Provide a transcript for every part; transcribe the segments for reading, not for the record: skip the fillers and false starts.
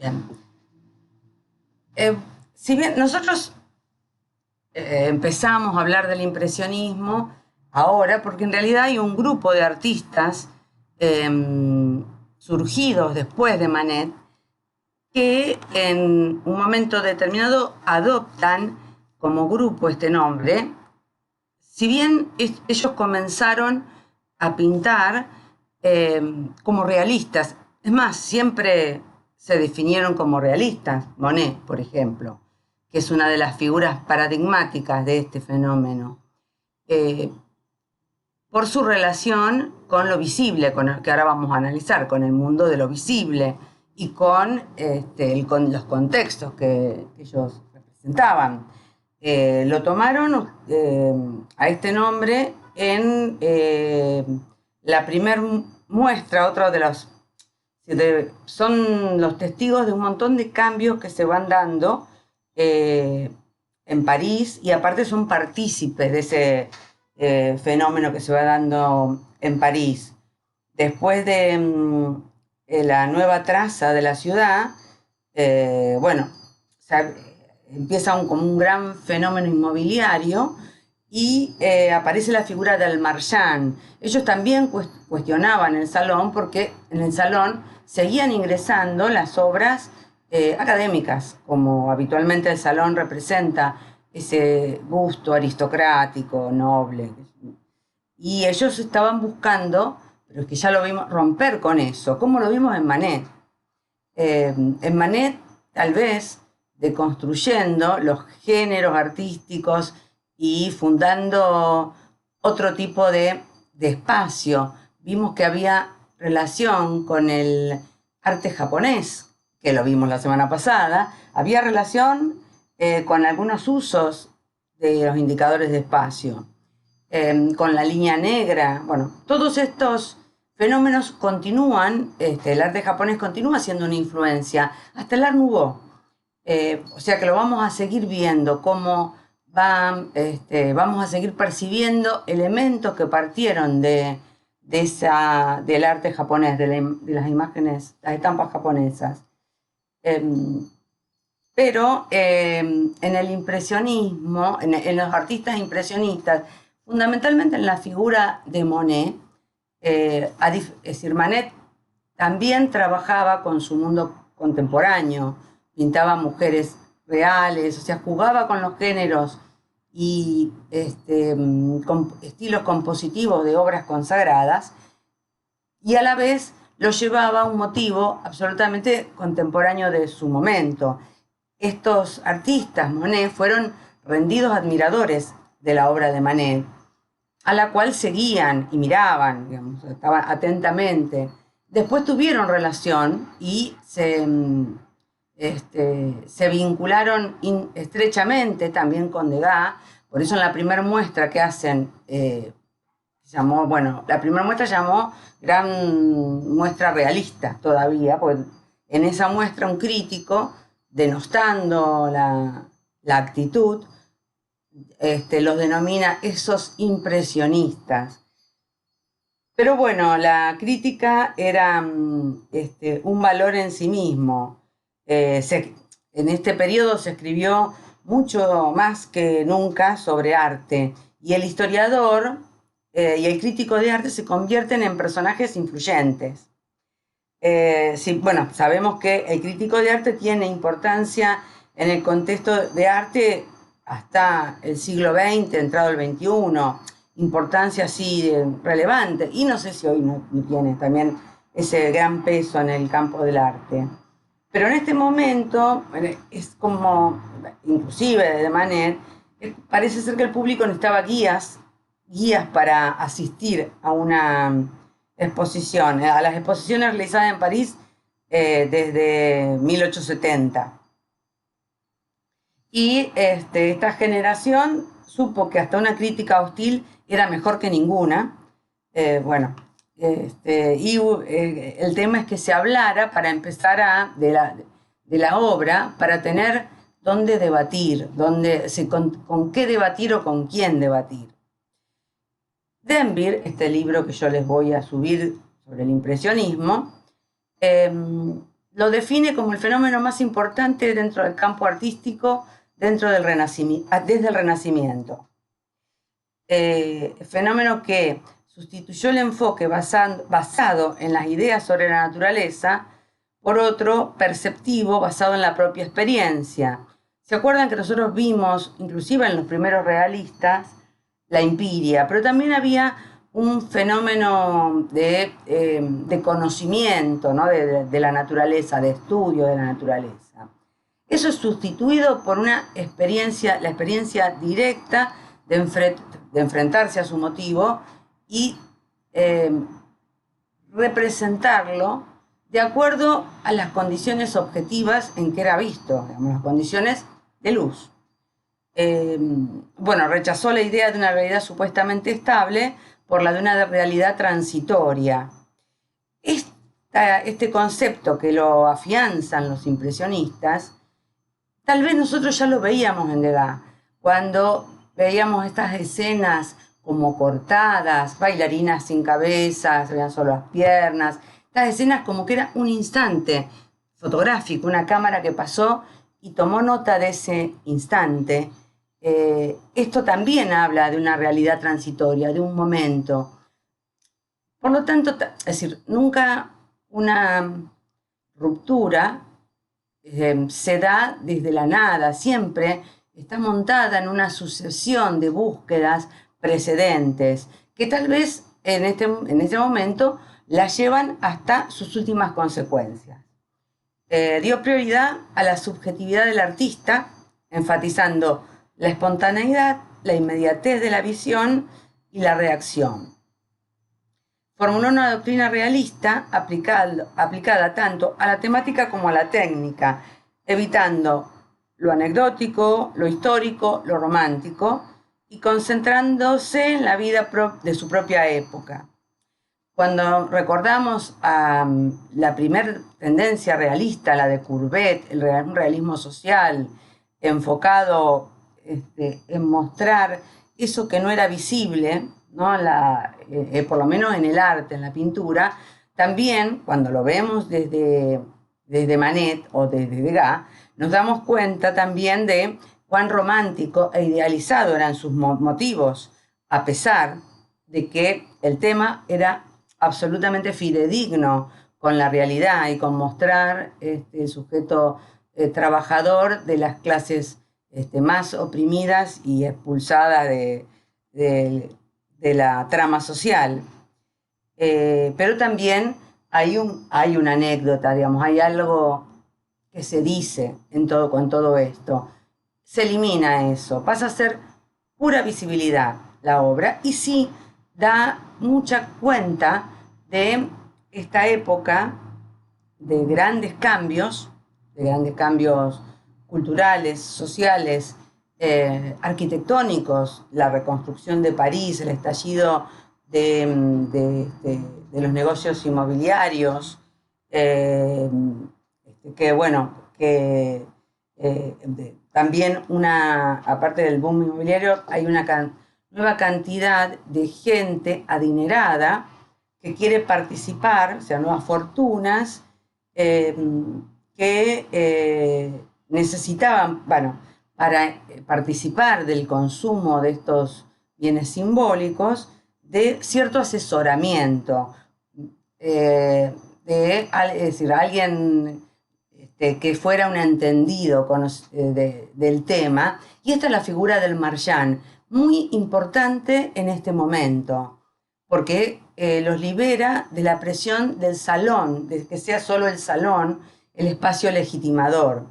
Bien. Si bien nosotros empezamos a hablar del impresionismo ahora, porque en realidad hay un grupo de artistas surgidos después de Manet que en un momento determinado adoptan como grupo este nombre. Si bien ellos comenzaron a pintar como realistas, es más, siempre se definieron como realistas. Monet, por ejemplo, que es una de las figuras paradigmáticas de este fenómeno, por su relación con lo visible, con el que ahora vamos a analizar, con el mundo de lo visible y con los contextos que ellos representaban. Lo tomaron a este nombre en la primer muestra, otro de los... son los testigos de un montón de cambios que se van dando en París, y aparte son partícipes de ese fenómeno que se va dando en París. Después de la nueva traza de la ciudad, bueno, empieza como un gran fenómeno inmobiliario y aparece la figura del marchand. Ellos también cuestionaban el salón, porque en el salón seguían ingresando las obras académicas, como habitualmente el salón representa ese gusto aristocrático, noble. Y ellos estaban buscando, pero es que ya lo vimos, romper con eso, como lo vimos en Manet. En Manet, tal vez, deconstruyendo los géneros artísticos y fundando otro tipo de espacio. Vimos que había relación con el arte japonés, que lo vimos la semana pasada, había relación con algunos usos de los indicadores de espacio, con la línea negra. Bueno, todos estos fenómenos continúan, el arte japonés continúa siendo una influencia, hasta el Art Nouveau. O sea que lo vamos a seguir viendo, cómo vamos a seguir percibiendo elementos que partieron del arte japonés, de las imágenes, las estampas japonesas. Pero en el impresionismo, en los artistas impresionistas, fundamentalmente en la figura de Monet, es decir, Manet también trabajaba con su mundo contemporáneo, pintaba mujeres reales, o sea, jugaba con los géneros y con estilos compositivos de obras consagradas, y a la vez lo llevaba a un motivo absolutamente contemporáneo de su momento. Estos artistas, Monet, fueron rendidos admiradores de la obra de Manet, a la cual seguían y miraban, digamos, estaban atentamente. Después tuvieron relación y se vincularon estrechamente también con Degas. Por eso en la primera muestra que hacen, la primera muestra llamó Gran Muestra Realista todavía, porque en esa muestra un crítico, denostando la actitud, los denomina esos impresionistas. Pero bueno, la crítica era un valor en sí mismo. En este periodo se escribió mucho más que nunca sobre arte, y el historiador y el crítico de arte se convierten en personajes influyentes. Sabemos que el crítico de arte tiene importancia en el contexto de arte hasta el siglo XX, entrado el XXI, importancia así relevante, y no sé si hoy no tiene también ese gran peso en el campo del arte. Pero en este momento es como, inclusive de Manet, parece ser que el público necesitaba guías para asistir a una exposición, a las exposiciones realizadas en París desde 1870. Y esta generación supo que hasta una crítica hostil era mejor que ninguna. El tema es que se hablara para empezar de la obra, para tener dónde debatir, con qué debatir o con quién debatir. Denvir, este libro que yo les voy a subir sobre el impresionismo, lo define como el fenómeno más importante dentro del campo artístico desde el Renacimiento. Fenómeno que sustituyó el enfoque basado en las ideas sobre la naturaleza por otro perceptivo basado en la propia experiencia. ¿Se acuerdan que nosotros vimos, inclusive en los primeros realistas, la empiria? Pero también había un fenómeno de conocimiento, ¿no? de la naturaleza, de estudio de la naturaleza. Eso es sustituido por la experiencia directa de enfrentarse a su motivo y representarlo de acuerdo a las condiciones objetivas en que era visto, digamos, las condiciones de luz. Rechazó la idea de una realidad supuestamente estable por la de una realidad transitoria. Este concepto que lo afianzan los impresionistas, tal vez nosotros ya lo veíamos en Degas, cuando veíamos estas escenas como cortadas, bailarinas sin cabeza, se veían solo las piernas, estas escenas como que era un instante fotográfico, una cámara que pasó y tomó nota de ese instante. Esto también habla de una realidad transitoria, de un momento. Por lo tanto, es decir, nunca una ruptura se da desde la nada, siempre está montada en una sucesión de búsquedas precedentes que tal vez en este momento la llevan hasta sus últimas consecuencias. Dio prioridad a la subjetividad del artista, enfatizando la espontaneidad, la inmediatez de la visión y la reacción. Formuló una doctrina realista aplicada tanto a la temática como a la técnica, evitando lo anecdótico, lo histórico, lo romántico, y concentrándose en la vida de su propia época. Cuando recordamos a la primera tendencia realista, la de Courbet, un realismo social, enfocado en mostrar eso que no era visible, ¿no? Por lo menos en el arte, en la pintura, también cuando lo vemos desde Manet o desde Degas, nos damos cuenta también de cuán romántico e idealizado eran sus motivos, a pesar de que el tema era absolutamente fidedigno con la realidad y con mostrar el sujeto trabajador de las clases más oprimidas y expulsadas de la trama social. Pero también hay una anécdota, digamos, hay algo que se dice con todo esto. Se elimina eso, pasa a ser pura visibilidad la obra y sí da mucha cuenta de esta época de grandes cambios culturales, sociales, arquitectónicos, la reconstrucción de París, el estallido de los negocios inmobiliarios, también aparte del boom inmobiliario, hay una nueva cantidad de gente adinerada que quiere participar, o sea, nuevas fortunas que necesitaban, para participar del consumo de estos bienes simbólicos, de cierto asesoramiento, es decir, alguien que fuera un entendido del tema, y esta es la figura del marchand, muy importante en este momento, porque los libera de la presión del salón, de que sea solo el salón el espacio legitimador.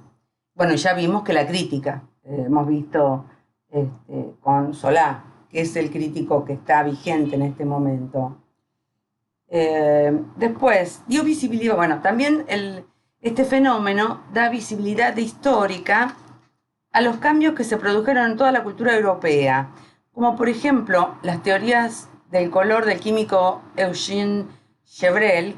Bueno, ya vimos que la crítica, hemos visto con Solá, que es el crítico que está vigente en este momento. Después, dio visibilidad, también este fenómeno da visibilidad histórica a los cambios que se produjeron en toda la cultura europea, como por ejemplo las teorías del color del químico Eugène Gevrel,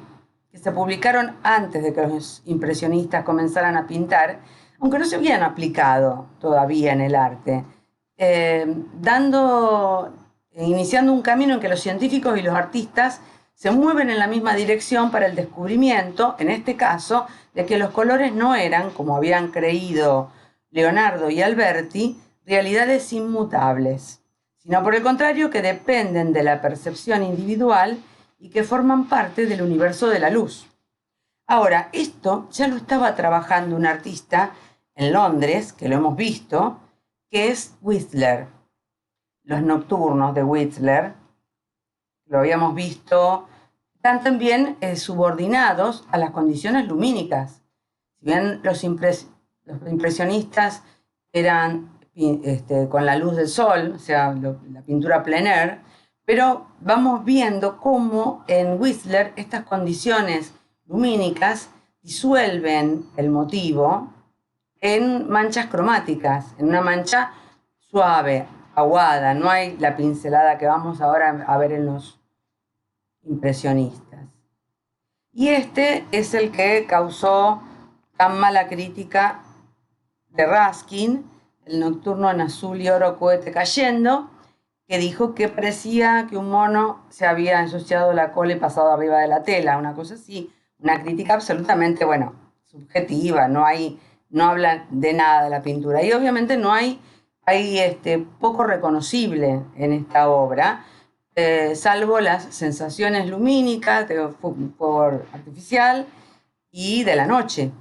que se publicaron antes de que los impresionistas comenzaran a pintar, aunque no se habían aplicado todavía en el arte, iniciando un camino en que los científicos y los artistas se mueven en la misma dirección para el descubrimiento, en este caso, de que los colores no eran, como habían creído Leonardo y Alberti, realidades inmutables, sino por el contrario que dependen de la percepción individual y que forman parte del universo de la luz. Ahora, esto ya lo estaba trabajando un artista en Londres, que lo hemos visto, que es Whistler. Los nocturnos de Whistler, lo habíamos visto, están también subordinados a las condiciones lumínicas. Si bien los impresionistas eran con la luz del sol, o sea, la pintura plein air, pero vamos viendo cómo en Whistler estas condiciones lumínicas disuelven el motivo en manchas cromáticas, en una mancha suave, aguada, no hay la pincelada que vamos ahora a ver en los impresionistas. Y este es el que causó tan mala crítica de Ruskin, el nocturno en azul y oro cohete cayendo, que dijo que parecía que un mono se había ensuciado la cola y pasado arriba de la tela, una cosa así, una crítica absolutamente, bueno, subjetiva, no habla de nada de la pintura. Y obviamente no hay poco reconocible en esta obra, salvo las sensaciones lumínicas de fuego artificial y de la noche.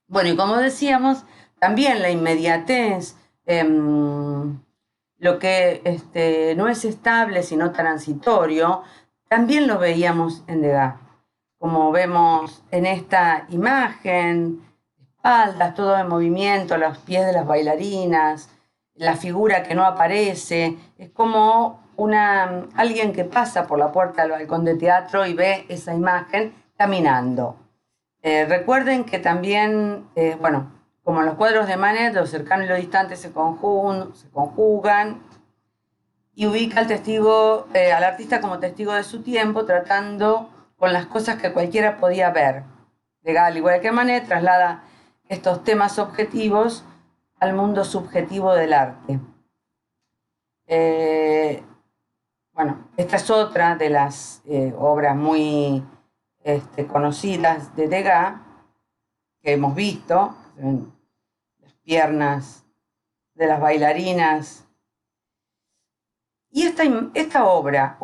Bueno, y como decíamos, también la inmediatez, lo que no es estable sino transitorio, también lo veíamos en Degas. Como vemos en esta imagen, espaldas, todo en movimiento, los pies de las bailarinas, la figura que no aparece, es como alguien que pasa por la puerta del balcón de teatro y ve esa imagen caminando. Recuerden que también, como en los cuadros de Manet, lo cercano y lo distante se conjugan y ubica al artista como testigo de su tiempo, tratando con las cosas que cualquiera podía ver. Degas, al igual que Manet, traslada estos temas objetivos al mundo subjetivo del arte. Esta es otra de las obras muy conocidas de Degas que hemos visto, las piernas de las bailarinas. Y esta obra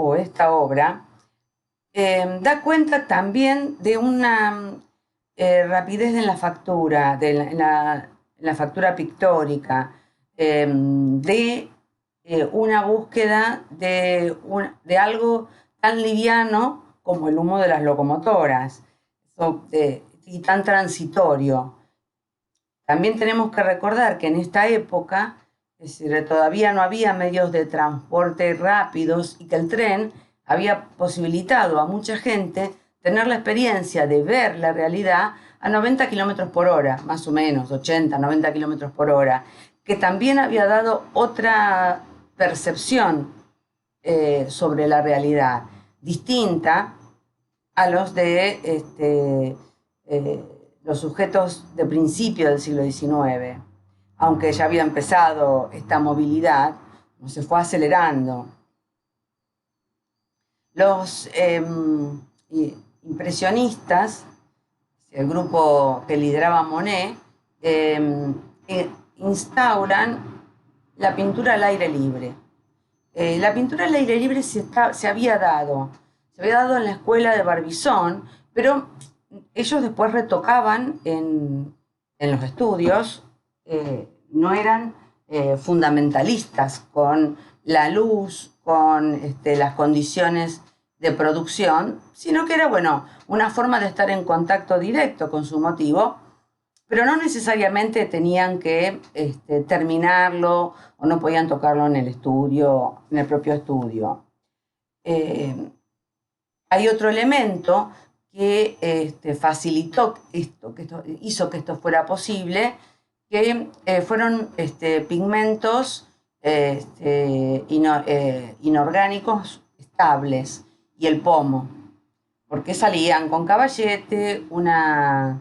da cuenta también de una rapidez en la factura, en la factura pictórica, de una búsqueda de algo tan liviano como el humo de las locomotoras y tan transitorio. También tenemos que recordar que en esta época, es decir, todavía no había medios de transporte rápidos y que el tren había posibilitado a mucha gente tener la experiencia de ver la realidad a 90 kilómetros por hora, más o menos, 80, 90 kilómetros por hora, que también había dado otra percepción sobre la realidad, distinta a los de los sujetos de principio del siglo XIX. Aunque ya había empezado esta movilidad, se fue acelerando. Los impresionistas, el grupo que lideraba Monet, instauran la pintura al aire libre. La pintura al aire libre se había dado en la escuela de Barbizon, pero ellos después retocaban en los estudios, no eran fundamentalistas con la luz, con las condiciones de producción, sino que era, una forma de estar en contacto directo con su motivo, pero no necesariamente tenían que terminarlo o no podían tocarlo en el estudio, en el propio estudio. Hay otro elemento que facilitó hizo que esto fuera posible, que fueron pigmentos inorgánicos estables y el pomo, porque salían con caballete, una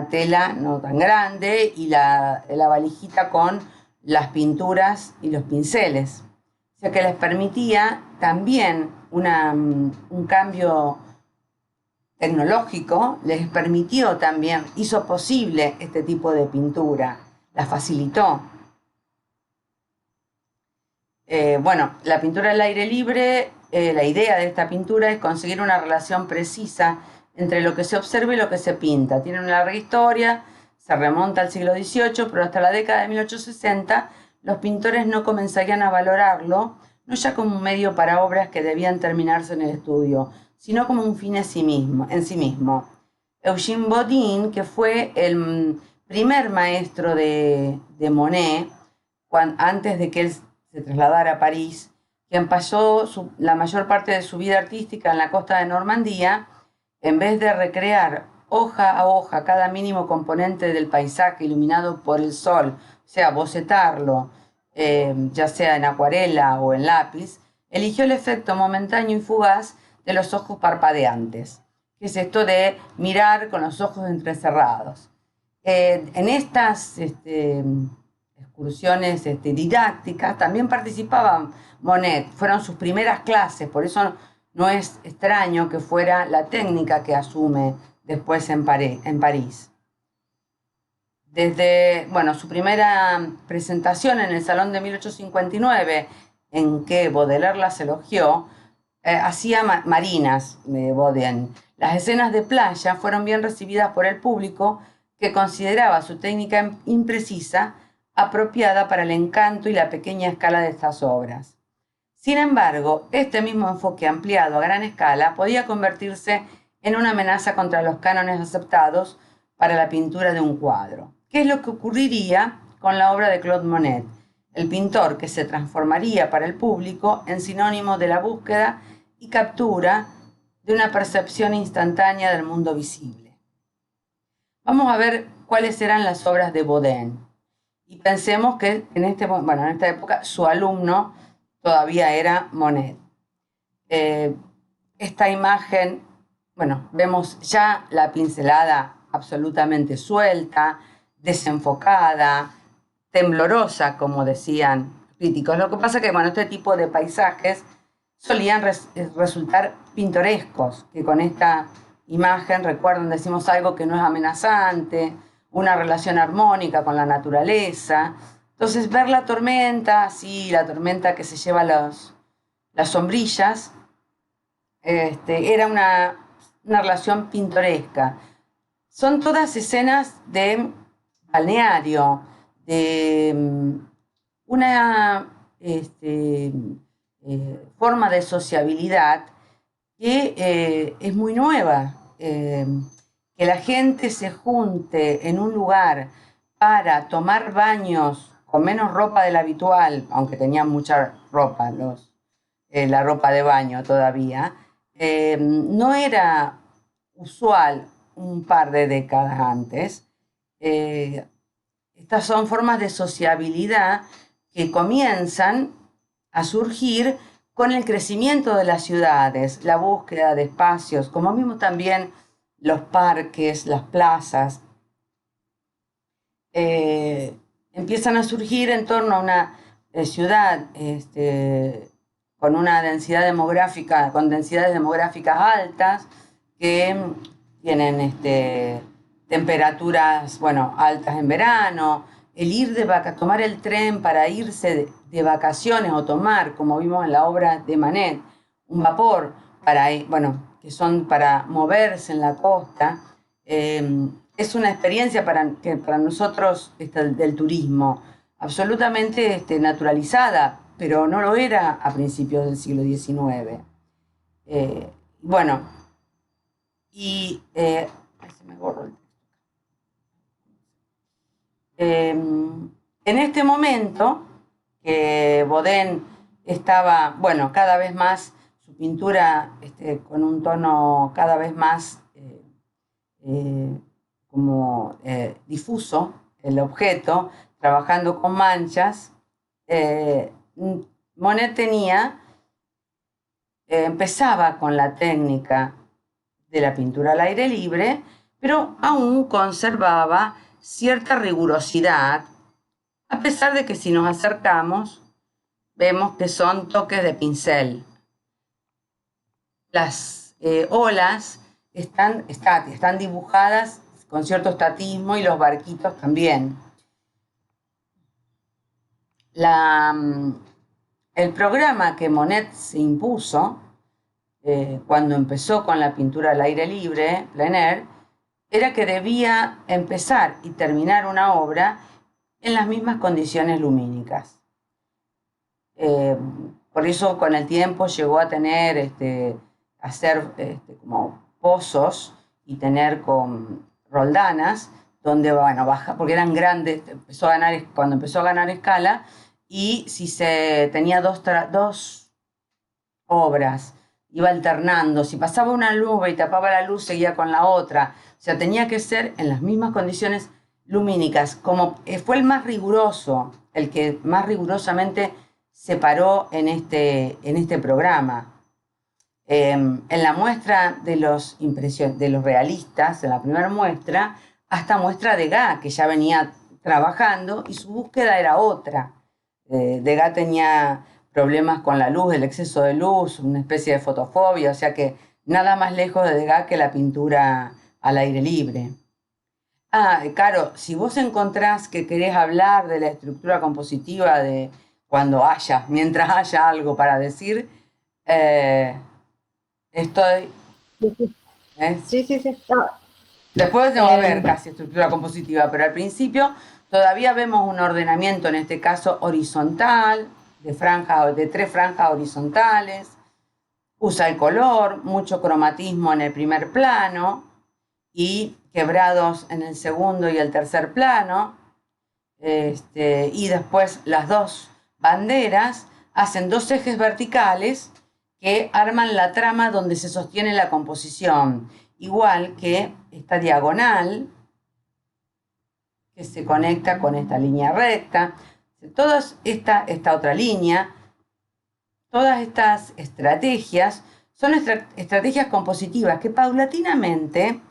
tela no tan grande y la valijita con las pinturas y los pinceles. sea que les permitía también un cambio tecnológico, les permitió también, hizo posible este tipo de pintura, la facilitó. Bueno, la pintura al aire libre, la idea de esta pintura es conseguir una relación precisa entre lo que se observa y lo que se pinta. Tiene una larga historia, se remonta al siglo XVIII, pero hasta la década de 1860 los pintores no comenzarían a valorarlo, no ya como un medio para obras que debían terminarse en el estudio, sino como un fin en sí mismo. Eugène Bodin, que fue el primer maestro de Monet, antes de que él se trasladara a París, quien pasó la mayor parte de su vida artística en la costa de Normandía, en vez de recrear hoja a hoja cada mínimo componente del paisaje iluminado por el sol, o sea, bocetarlo, ya sea en acuarela o en lápiz, eligió el efecto momentáneo y fugaz de los ojos parpadeantes, que es esto de mirar con los ojos entrecerrados. En estas excursiones didácticas también participaba Monet, fueron sus primeras clases, por eso no es extraño que fuera la técnica que asume después en París. Desde, bueno, su primera presentación en el Salón de 1859, en que Baudelaire las elogió, hacía marinas de Baudelaire. Las escenas de playa fueron bien recibidas por el público, que consideraba su técnica imprecisa apropiada para el encanto y la pequeña escala de estas obras. Sin embargo, este mismo enfoque ampliado a gran escala podía convertirse en una amenaza contra los cánones aceptados para la pintura de un cuadro. ¿Qué es lo que ocurriría con la obra de Claude Monet? El pintor que se transformaría para el público en sinónimo de la búsqueda y captura de una percepción instantánea del mundo visible. Vamos a ver cuáles eran las obras de Bodin. Y pensemos que en esta época su alumno todavía era Monet. Esta imagen, bueno, vemos ya la pincelada absolutamente suelta, desenfocada, temblorosa, como decían críticos. Lo que pasa es que, bueno, este tipo de paisajes solían resultar pintorescos, que con esta imagen, recuerden, decimos algo que no es amenazante, una relación armónica con la naturaleza. Entonces, ver la tormenta, sí, la tormenta que se lleva las sombrillas, era una relación pintoresca. Son todas escenas de balneario, de una forma de sociabilidad que es muy nueva. Que la gente se junte en un lugar para tomar baños con menos ropa de la habitual, aunque tenían mucha ropa, la ropa de baño todavía, no era usual un par de décadas antes. Estas son formas de sociabilidad que comienzan a surgir con el crecimiento de las ciudades, la búsqueda de espacios, como mismo también los parques, las plazas, empiezan a surgir en torno a una ciudad con una densidad demográfica, con densidades demográficas altas, que tienen temperaturas, bueno, altas en verano, el ir tomar el tren para irse de vacaciones o tomar, como vimos en la obra de Manet, un vapor para ir, bueno, que son para moverse en la costa, es una experiencia para nosotros del turismo absolutamente naturalizada, pero no lo era a principios del siglo XIX. Bueno, y se me borró el texto. En este momento que Bodin estaba, bueno, cada vez más su pintura con un tono cada vez más como difuso, el objeto, trabajando con manchas, Monet empezaba con la técnica de la pintura al aire libre, pero aún conservaba cierta rigurosidad, a pesar de que si nos acercamos vemos que son toques de pincel. Las olas están dibujadas con cierto estatismo y los barquitos también. El programa que Monet se impuso cuando empezó con la pintura al aire libre, plein air, era que debía empezar y terminar una obra en las mismas condiciones lumínicas. Por eso con el tiempo llegó a tener, hacer como pozos y tener con roldanas, donde, bueno, baja, porque eran grandes, cuando empezó a ganar escala, y si se tenía dos obras, iba alternando, si pasaba una nube y tapaba la luz, seguía con la otra, o sea, tenía que ser en las mismas condiciones lumínicas, como fue el más riguroso, el que más rigurosamente se paró en este programa. En la muestra de los realistas, en la primera muestra, hasta muestra de Degas, que ya venía trabajando y su búsqueda era otra. Degas tenía problemas con la luz, el exceso de luz, una especie de fotofobia, o sea que nada más lejos de Degas que la pintura al aire libre. Caro, si vos encontrás que querés hablar de la estructura compositiva de mientras haya algo para decir, estoy... ¿eh? Sí, sí, sí. No, Después no va a haber em, casi estructura compositiva, pero al principio todavía vemos un ordenamiento, en este caso horizontal, de 3 franjas horizontales, usa el color, mucho cromatismo en el primer plano y quebrados en el segundo y el tercer plano, y después las dos banderas hacen 2 ejes verticales que arman la trama donde se sostiene la composición, igual que esta diagonal que se conecta con esta línea recta, toda esta otra línea, todas estas estrategias son estrategias compositivas que paulatinamente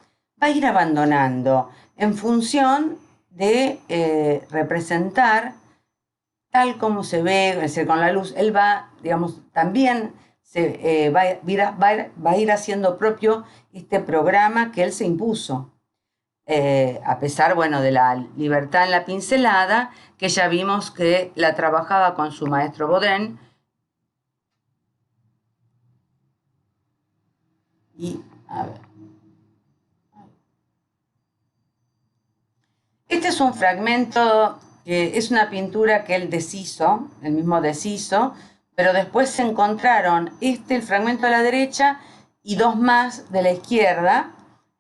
va a ir abandonando en función de representar tal como se ve, es decir, con la luz. Él va, digamos, también va a ir haciendo propio este programa que él se impuso. A pesar, bueno, de la libertad en la pincelada, que ya vimos que la trabajaba con su maestro Baudin. Y, a ver. Este es un fragmento, es una pintura que él deshizo, el mismo deshizo, pero después se encontraron el fragmento de la derecha y 2 más de la izquierda,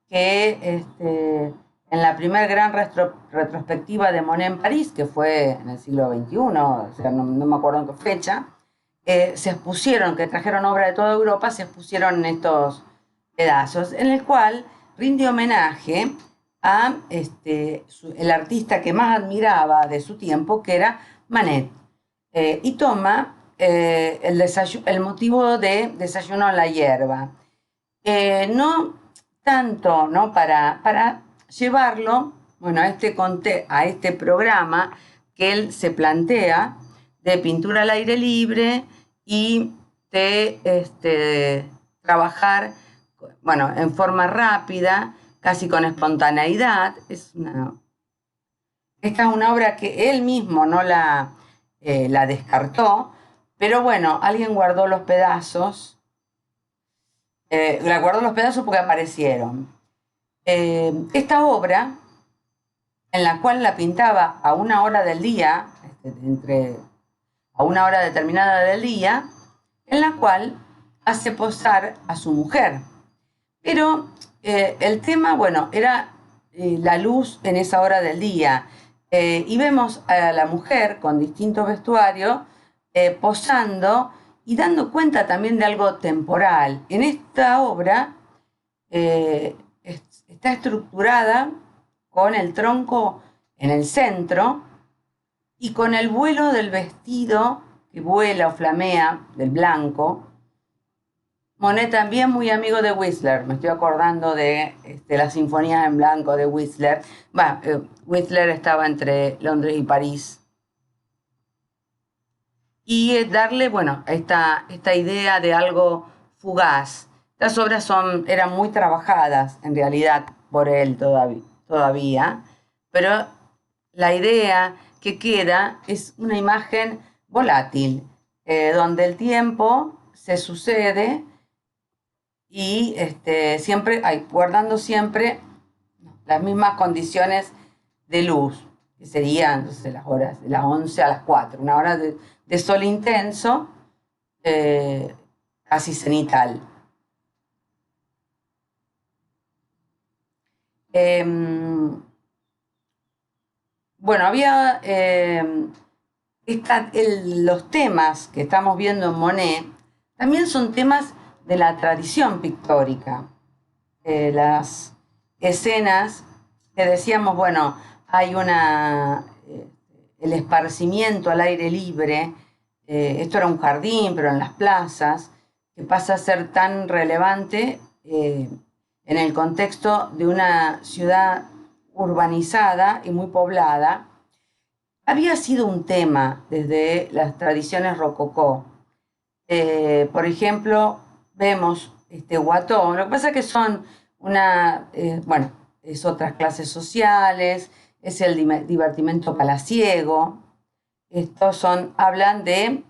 que en la primera gran retrospectiva de Monet en París, que fue en el siglo XXI, o sea, no me acuerdo en qué fecha, se expusieron, que trajeron obra de toda Europa, se expusieron en estos pedazos, en el cual rinde homenaje a el artista que más admiraba de su tiempo, que era Manet, y toma el motivo de Desayuno en la hierba. No tanto, ¿no? Para llevarlo, bueno, a este programa que él se plantea de pintura al aire libre y de trabajar, bueno, en forma rápida, casi con espontaneidad. Esta es una obra que él mismo no la descartó, pero bueno, alguien guardó los pedazos. La guardó los pedazos porque aparecieron. Esta obra, en la cual la pintaba a una hora del día, a una hora determinada del día, en la cual hace posar a su mujer. Pero el tema, bueno, era la luz en esa hora del día. Y vemos a la mujer con distintos vestuarios posando y dando cuenta también de algo temporal. En esta obra está estructurada con el tronco en el centro y con el vuelo del vestido que vuela o flamea del blanco. Monet también muy amigo de Whistler, me estoy acordando de las sinfonías en blanco de Whistler. Whistler estaba entre Londres y París. y darle, bueno, esta idea de algo fugaz. Las obras eran muy trabajadas en realidad por él todavía, pero la idea que queda es una imagen volátil, donde el tiempo se sucede y siempre, guardando siempre las mismas condiciones de luz, que serían entonces, las horas de las 11 a las 4, una hora de sol intenso, eh, casi cenital. Eh, bueno, había los temas que estamos viendo en Monet también son temas de la tradición pictórica. Las escenas que decíamos, bueno, hay el esparcimiento al aire libre, esto era un jardín, pero en las plazas, que pasa a ser tan relevante en el contexto de una ciudad urbanizada y muy poblada, había sido un tema desde las tradiciones rococó. Por ejemplo, vemos Watteau, lo que pasa es que son bueno, es otras clases sociales, es el divertimento palaciego, hablan de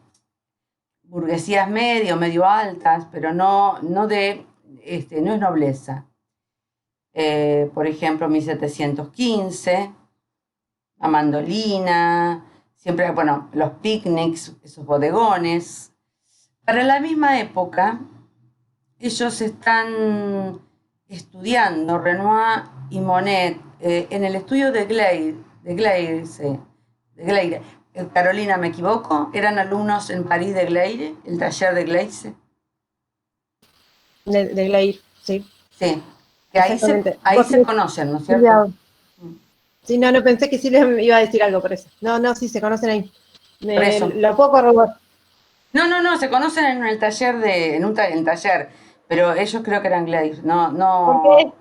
burguesías medio altas, pero no es nobleza. Por ejemplo, 1715, la mandolina, siempre, bueno, los picnics, esos bodegones. Para la misma época, ellos están estudiando, Renoir y Monet, en el estudio de Gleire. Carolina, ¿me equivoco? ¿Eran alumnos en París de Gleire, el taller de Gleise? De Glair, sí. Sí, que Exactamente. ahí se conocen, ¿no es cierto? Sí, no, pensé que sí les iba a decir algo por eso. No, sí, se conocen ahí. Por eso. Lo puedo corroborar. No, se conocen en el taller en el taller, pero ellos creo que eran Gleire, no Porque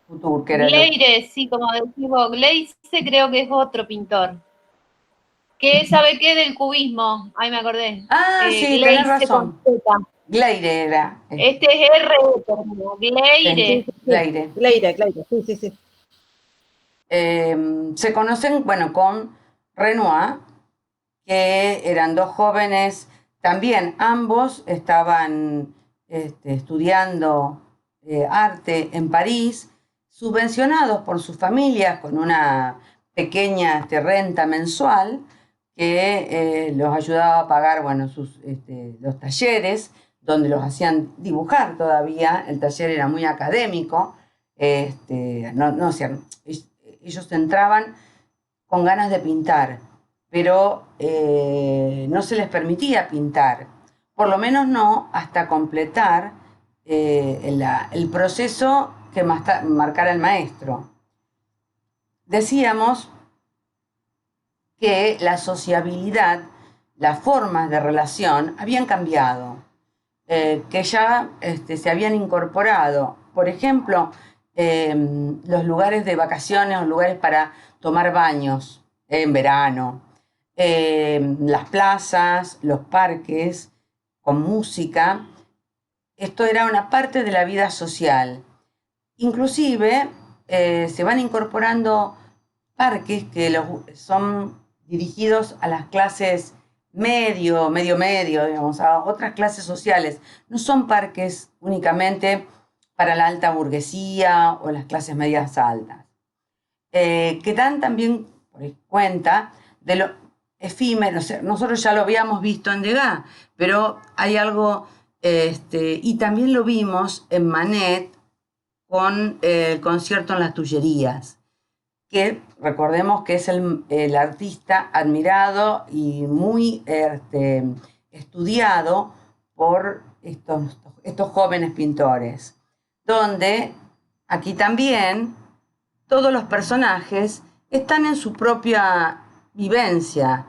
Couture, que era el otro. Gleire, sí, como decimos, Gleise creo que es otro pintor. ¿Qué sabe qué del cubismo? Ay, me acordé. Ah, sí, tenés Gleise con razón. Z. Gleire era. Este es R, Sí, Gleire. Gleire. Glaire, sí. Se conocen, bueno, con Renoir, que eran dos jóvenes, también ambos estaban estudiando arte en París, subvencionados por sus familias con una pequeña renta mensual que los ayudaba a pagar, bueno, los talleres, donde los hacían dibujar todavía. El taller era muy académico, no, ellos entraban con ganas de pintar, pero no se les permitía pintar, por lo menos no hasta completar el proceso que marcara el maestro. Decíamos que la sociabilidad, las formas de relación habían cambiado, que ya se habían incorporado, por ejemplo, los lugares de vacaciones o lugares para tomar baños en verano, las plazas, los parques, con música. Esto era una parte de la vida social. Inclusive se van incorporando parques que son dirigidos a las clases medio, digamos, a otras clases sociales. No son parques únicamente para la alta burguesía o las clases medias altas. Que dan también cuenta de lo efímero. Nosotros ya lo habíamos visto en Degas, pero hay algo, y también lo vimos en Manet con el concierto en las Tullerías, que recordemos que es el artista admirado y muy estudiado por estos jóvenes pintores, donde aquí también todos los personajes están en su propia vivencia,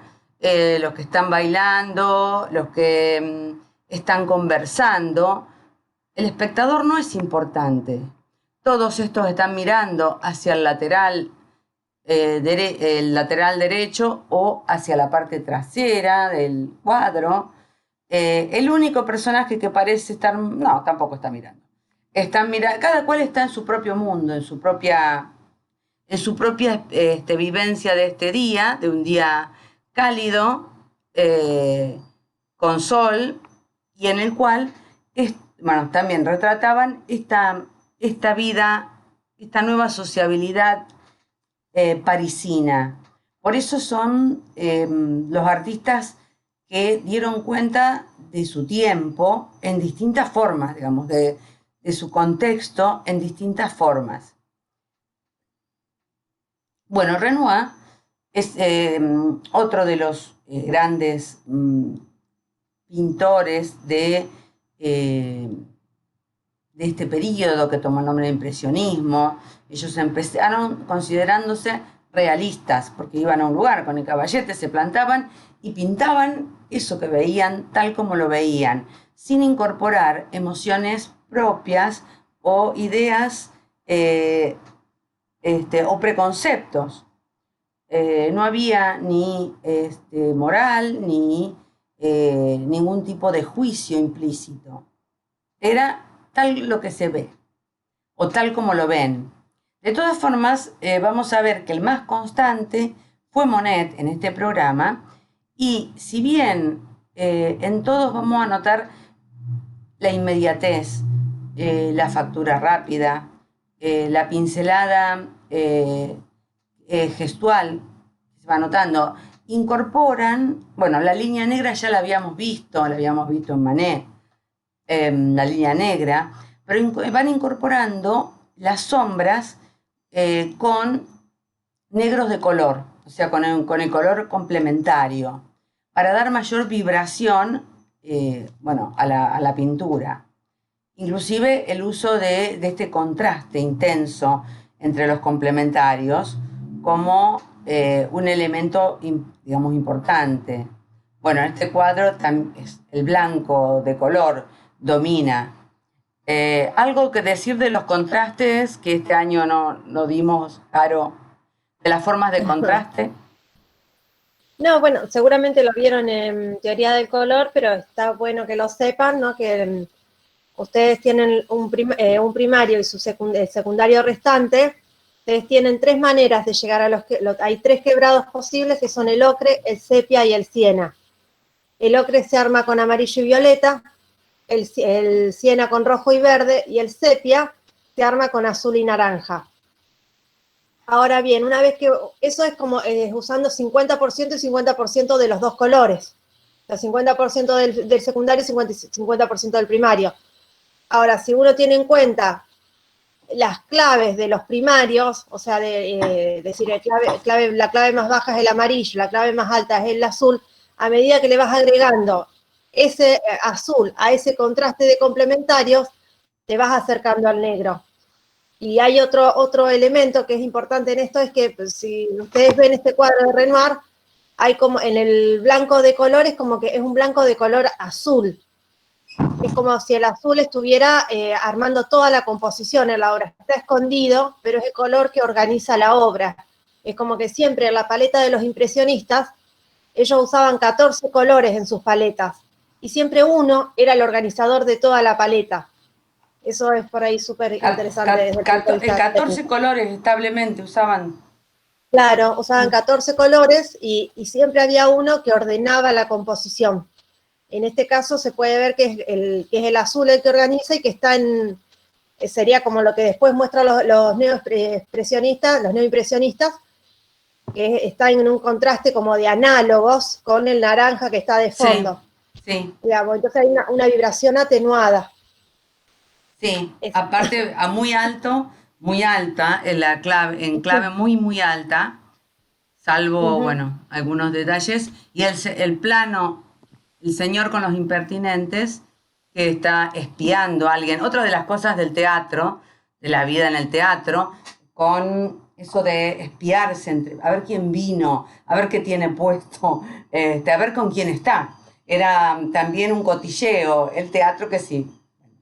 los que están bailando, los que están conversando. El espectador no es importante. Todos estos están mirando hacia el lateral el lateral derecho o hacia la parte trasera del cuadro. El único personaje que parece estar, no, tampoco está mirando. Cada cual está en su propio mundo, en su propia vivencia de este día, de un día cálido, con sol, y en el cual también retrataban esta vida, esta nueva sociabilidad parisina. Por eso son los artistas que dieron cuenta de su tiempo en distintas formas, digamos, de su contexto en distintas formas. Bueno, Renoir es otro de los grandes pintores de este periodo que tomó el nombre de impresionismo. Ellos empezaron considerándose realistas, porque iban a un lugar con el caballete, se plantaban y pintaban eso que veían tal como lo veían, sin incorporar emociones propias o ideas o preconceptos. No había ni moral ni ningún tipo de juicio implícito. Era tal lo que se ve o tal como lo ven. De todas formas, vamos a ver que el más constante fue Monet en este programa, y si bien en todos vamos a notar la inmediatez, la factura rápida, la pincelada gestual que se va notando, incorporan, bueno, la línea negra ya la habíamos visto en Manet, la línea negra, pero van incorporando las sombras con negros de color, o sea, con el color complementario, para dar mayor vibración a la pintura. Inclusive el uso de este contraste intenso entre los complementarios como un elemento, digamos, importante. Bueno, en este cuadro el blanco de color domina. Algo que decir de los contrastes, que este año no dimos, Caro, de las formas de contraste. No, bueno, seguramente lo vieron en teoría del color, pero está bueno que lo sepan, ¿no? Que ustedes tienen un primario y su secundario restante. Ustedes tienen 3 maneras de llegar a hay 3 quebrados posibles, que son el ocre, el sepia y el siena. El ocre se arma con amarillo y violeta, el siena con rojo y verde, y el sepia se arma con azul y naranja. Ahora bien, una vez que eso es como usando 50% y 50% de los dos colores. O sea, 50% del secundario y 50% del primario. Ahora, si uno tiene en cuenta las claves de los primarios, o sea, decir, la clave más baja es el amarillo, la clave más alta es el azul, a medida que le vas agregando ese azul a ese contraste de complementarios, te vas acercando al negro. Y hay otro elemento que es importante en esto, es que pues, si ustedes ven este cuadro de Renoir, hay como en el blanco de colores, como que es un blanco de color azul. Es como si el azul estuviera armando toda la composición en la obra. Está escondido, pero es el color que organiza la obra. Es como que siempre en la paleta de los impresionistas, ellos usaban 14 colores en sus paletas, y siempre uno era el organizador de toda la paleta. Eso es por ahí súper interesante. 14 colores establemente usaban. Claro, usaban 14 colores y siempre había uno que ordenaba la composición. En este caso se puede ver que es el azul el que organiza y que está sería como lo que después muestran los neoimpresionistas, que está en un contraste como de análogos con el naranja que está de fondo. Sí. Digamos, entonces hay una vibración atenuada. Sí, aparte a muy alto, muy alta, en clave muy, muy alta, salvo, bueno, algunos detalles, y el plano, el señor con los impertinentes, que está espiando a alguien. Otra de las cosas del teatro, de la vida en el teatro, con eso de espiarse, a ver quién vino, a ver qué tiene puesto, a ver con quién está. Era también un cotilleo, el teatro que sí,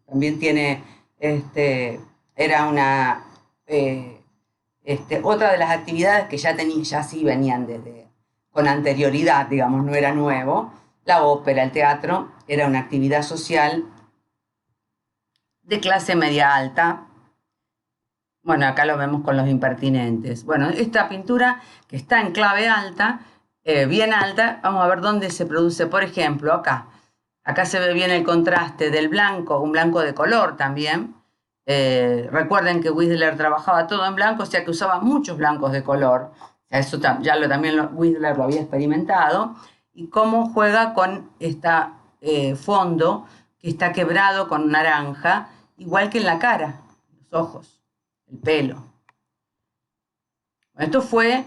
también tiene, era una Otra de las actividades que ya sí venían con anterioridad, digamos, no era nuevo, la ópera, el teatro, era una actividad social de clase media alta. Bueno, acá lo vemos con los impertinentes. Bueno, esta pintura que está en clave alta, bien alta, vamos a ver dónde se produce. Por ejemplo, acá. Acá se ve bien el contraste del blanco, un blanco de color también. Recuerden que Whistler trabajaba todo en blanco, o sea que usaba muchos blancos de color. O sea, eso Whistler lo había experimentado. Y cómo juega con este fondo que está quebrado con naranja, igual que en la cara, los ojos, el pelo. Esto fue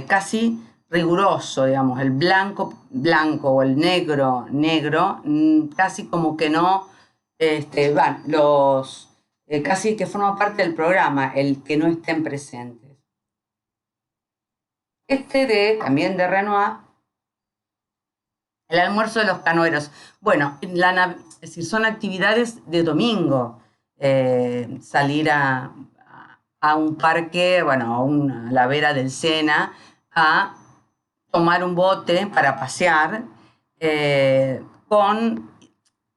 casi riguroso, digamos, el blanco o el negro, casi como que no, casi que forma parte del programa, el que no estén presentes. También de Renoir, el almuerzo de los canoeros. Bueno, es decir, son actividades de domingo, salir a un parque, bueno, a la vera del Sena, a tomar un bote para pasear,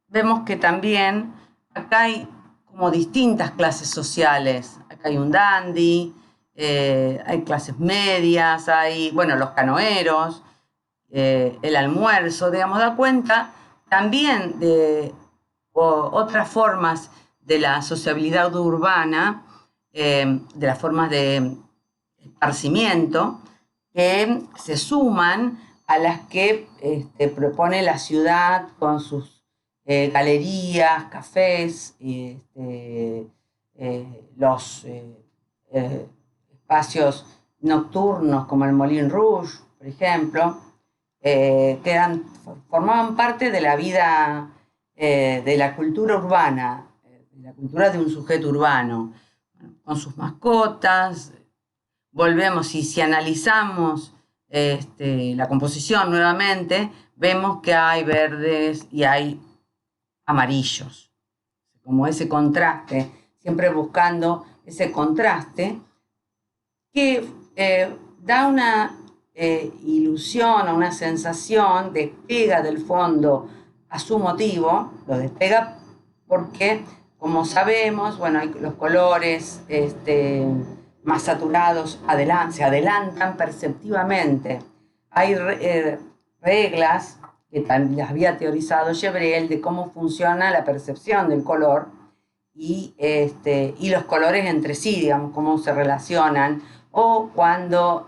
vemos que también acá hay como distintas clases sociales. Acá hay un dandy, hay clases medias, hay, bueno, los canoeros, el almuerzo, digamos, da cuenta también de otras formas de la sociabilidad urbana, de las formas de esparcimiento, que se suman a las que propone la ciudad con sus galerías, cafés, los espacios nocturnos como el Moulin Rouge, por ejemplo, formaban parte de la vida, de la cultura urbana, de la cultura de un sujeto urbano, con sus mascotas. Volvemos y si analizamos la composición nuevamente, vemos que hay verdes y hay amarillos, como ese contraste, siempre buscando ese contraste que da una ilusión o una sensación, despega del fondo a su motivo, lo despega porque, como sabemos, bueno, hay los colores más saturados se adelantan perceptivamente. Hay reglas que las había teorizado Gevrel de cómo funciona la percepción del color y los colores entre sí, digamos, cómo se relacionan, o cuando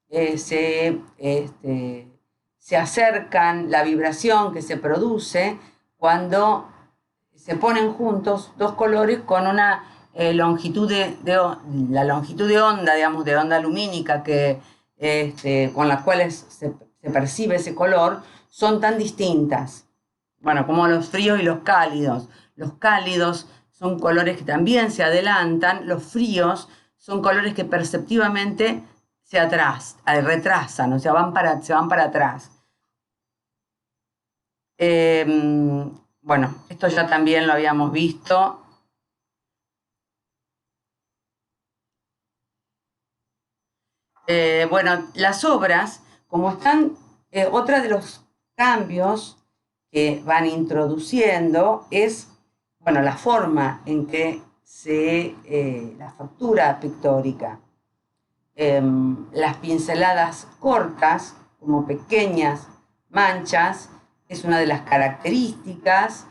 se acercan, la vibración que se produce cuando se ponen juntos dos colores con una longitud la longitud de onda, digamos, de onda lumínica con las cuales se percibe ese color, son tan distintas. Bueno, como los fríos y los cálidos. Los cálidos son colores que también se adelantan, los fríos son colores que perceptivamente se retrasan, o sea, van para atrás. Bueno, esto ya también lo habíamos visto. Bueno, las obras, como están, otra de los cambios que van introduciendo es, bueno, la forma en que la factura pictórica. Las pinceladas cortas, como pequeñas manchas, es una de las características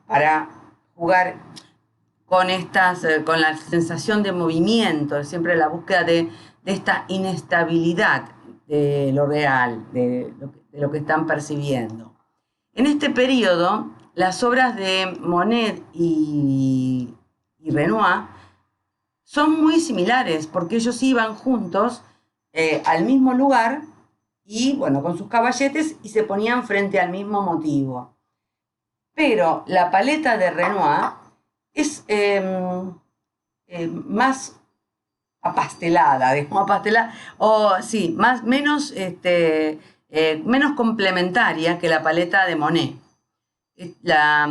para jugar con con la sensación de movimiento, siempre la búsqueda de esta inestabilidad de lo real, de lo que están percibiendo. En este periodo, las obras de Monet y Renoir son muy similares, porque ellos iban juntos al mismo lugar y, bueno, con sus caballetes, y se ponían frente al mismo motivo. Pero la paleta de Renoir es más apastelada, digamos, menos complementaria que la paleta de Monet. La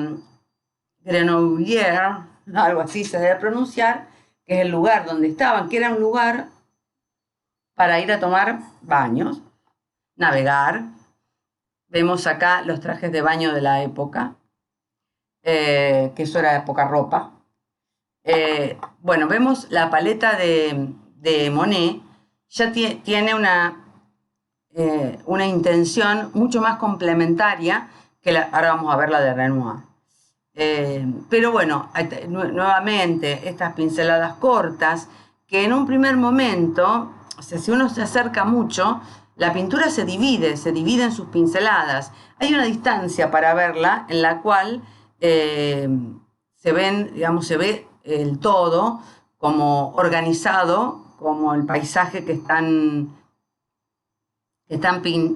Grenouillère, algo así se debe pronunciar, que es el lugar donde estaban, que era un lugar para ir a tomar baños, navegar. Vemos acá los trajes de baño de la época, que eso era de poca ropa. Bueno, vemos la paleta de Monet, ya tiene una intención mucho más complementaria que ahora vamos a ver la de Renoir. Pero bueno, nuevamente estas pinceladas cortas, que en un primer momento, o sea, si uno se acerca mucho, la pintura se divide en sus pinceladas. Hay una distancia para verla en la cual se ve el todo como organizado, como el paisaje que están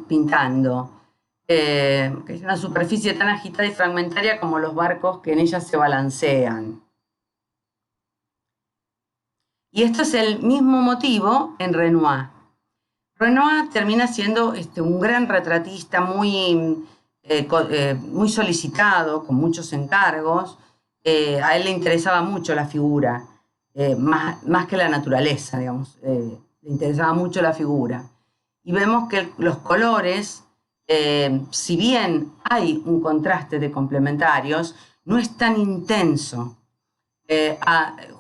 pintando. Que es una superficie tan agitada y fragmentaria como los barcos que en ella se balancean. Y esto es el mismo motivo en Renoir. Renoir termina siendo un gran retratista muy solicitado, con muchos encargos. A él le interesaba mucho la figura, más que la naturaleza, digamos. Le interesaba mucho la figura. Y vemos que los colores, si bien hay un contraste de complementarios, no es tan intenso.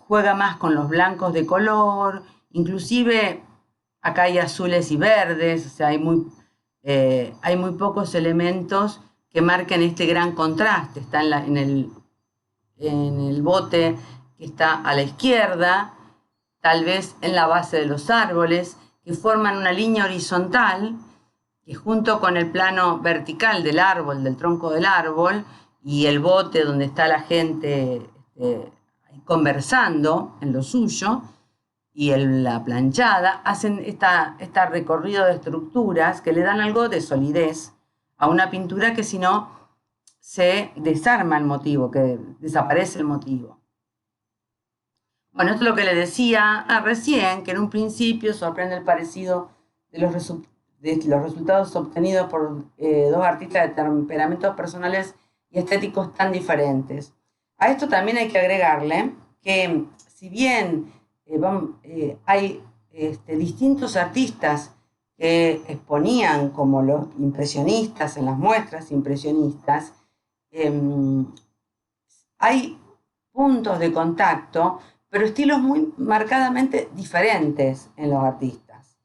Juega más con los blancos de color, inclusive acá hay azules y verdes, o sea, hay muy pocos elementos que marquen este gran contraste. Está en el bote que está a la izquierda, tal vez en la base de los árboles, que forman una línea horizontal, que junto con el plano vertical del árbol, del tronco del árbol, y el bote donde está la gente conversando en lo suyo, y la planchada, hacen este recorrido de estructuras que le dan algo de solidez a una pintura que si no se desarma el motivo, que desaparece el motivo. Bueno, esto es lo que le decía recién, que en un principio sorprende el parecido de los resultados obtenidos por dos artistas de temperamentos personales y estéticos tan diferentes. A esto también hay que agregarle que si bien hay distintos artistas que exponían como los impresionistas en las muestras impresionistas, hay puntos de contacto, pero estilos muy marcadamente diferentes en los artistas,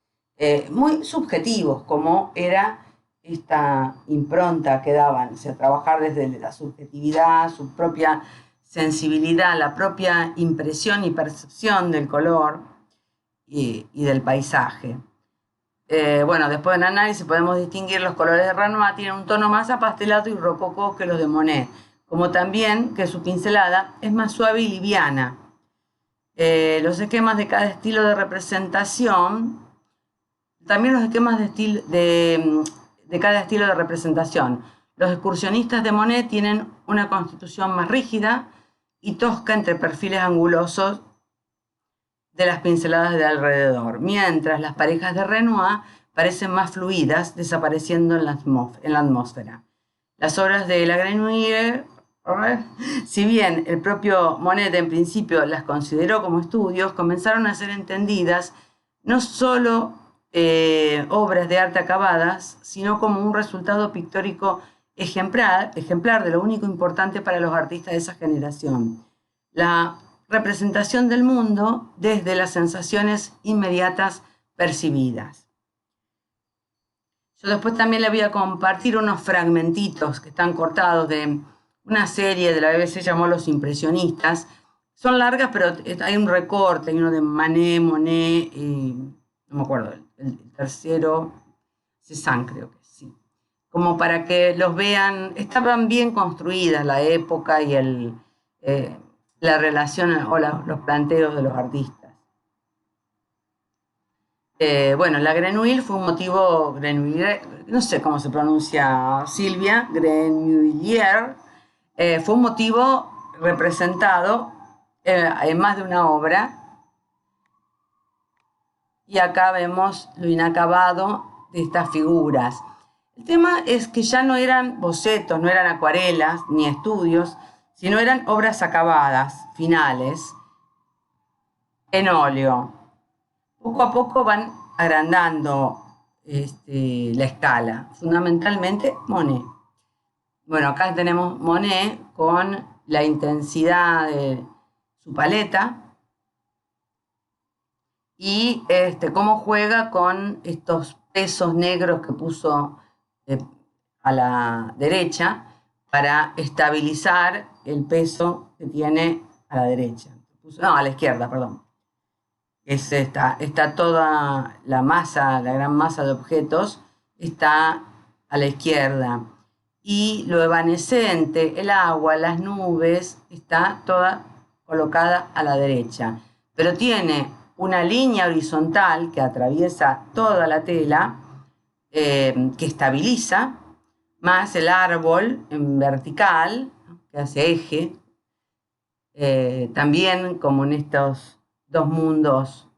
muy subjetivos, como era esta impronta que daban, o sea, trabajar desde la subjetividad, su propia sensibilidad, la propia impresión y percepción del color y del paisaje. Bueno, después del análisis podemos distinguir los colores de Renoir, tienen un tono más apastelado y rococó que los de Monet, como también que su pincelada es más suave y liviana. Los esquemas de cada estilo de representación, también los esquemas de cada estilo de representación. Los excursionistas de Monet tienen una constitución más rígida y tosca entre perfiles angulosos de las pinceladas de alrededor, mientras las parejas de Renoir parecen más fluidas, desapareciendo en la atmósfera. Las obras de la Grenouille, si bien el propio Monet en principio las consideró como estudios, comenzaron a ser entendidas no solo obras de arte acabadas, sino como un resultado pictórico ejemplar de lo único importante para los artistas de esa generación: la representación del mundo desde las sensaciones inmediatas percibidas. Yo después también le voy a compartir unos fragmentitos que están cortados de una serie de la BBC llamó Los Impresionistas. Son largas, pero hay un recorte, hay uno de Manet, Monet, no me acuerdo, el tercero, Cézanne creo que sí. Como para que los vean, estaban bien construidas la época y la relación o los planteos de los artistas. Bueno, la Grenouille fue un motivo, no sé cómo se pronuncia Silvia, Grenouillière, fue un motivo representado en más de una obra. Y acá vemos lo inacabado de estas figuras. El tema es que ya no eran bocetos, no eran acuarelas ni estudios, sino eran obras acabadas, finales. en óleo. Poco a poco van agrandando la escala, fundamentalmente Monet. Bueno, acá tenemos Monet con la intensidad de su paleta y cómo juega con estos pesos negros que puso a la derecha para estabilizar el peso que tiene a la derecha. No, a la izquierda, perdón. Está toda la masa, la gran masa de objetos, está a la izquierda. Y lo evanescente, el agua, las nubes, está toda colocada a la derecha. Pero tiene una línea horizontal que atraviesa toda la tela, que estabiliza, más el árbol en vertical, que hace eje, también como en estos dos mundos,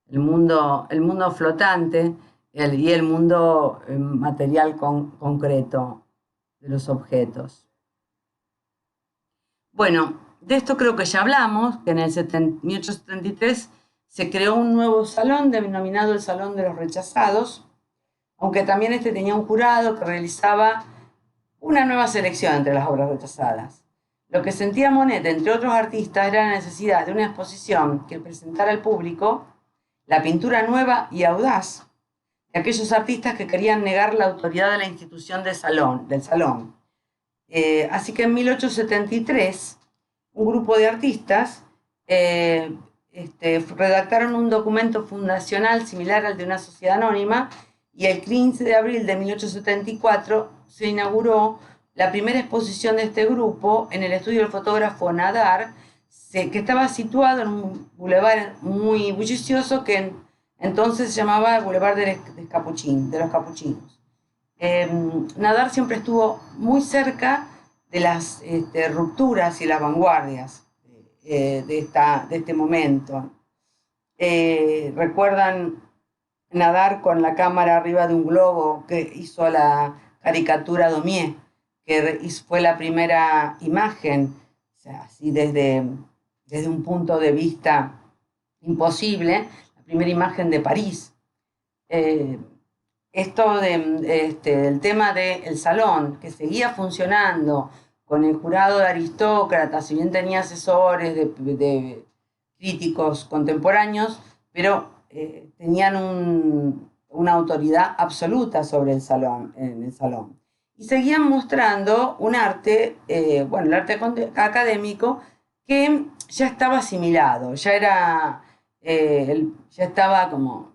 el mundo flotante y el mundo material concreto de los objetos. Bueno, de esto creo que ya hablamos, que en el 1873 se creó un nuevo salón denominado el Salón de los Rechazados, aunque también tenía un jurado que realizaba una nueva selección entre las obras rechazadas. Lo que sentía Monet, entre otros artistas, era la necesidad de una exposición que presentara al público la pintura nueva y audaz de aquellos artistas que querían negar la autoridad de la institución del salón. Así que en 1873, un grupo de artistas redactaron un documento fundacional similar al de una sociedad anónima, y el 15 de abril de 1874 se inauguró la primera exposición de este grupo en el estudio del fotógrafo Nadar, que estaba situado en un bulevar muy bullicioso que entonces se llamaba el Boulevard de los Capuchinos. Nadar siempre estuvo muy cerca de las rupturas y las vanguardias de este momento. ¿Recuerdan Nadar con la cámara arriba de un globo que hizo la caricatura Daumier, que fue la primera imagen, o sea, así desde un punto de vista imposible, la primera imagen de París? Esto del tema del salón, que seguía funcionando con el jurado de aristócratas, si bien tenía asesores de críticos contemporáneos, pero tenían una autoridad absoluta sobre el salón, en el salón. Y seguían mostrando un arte, el arte académico, que ya estaba asimilado, ya estaba como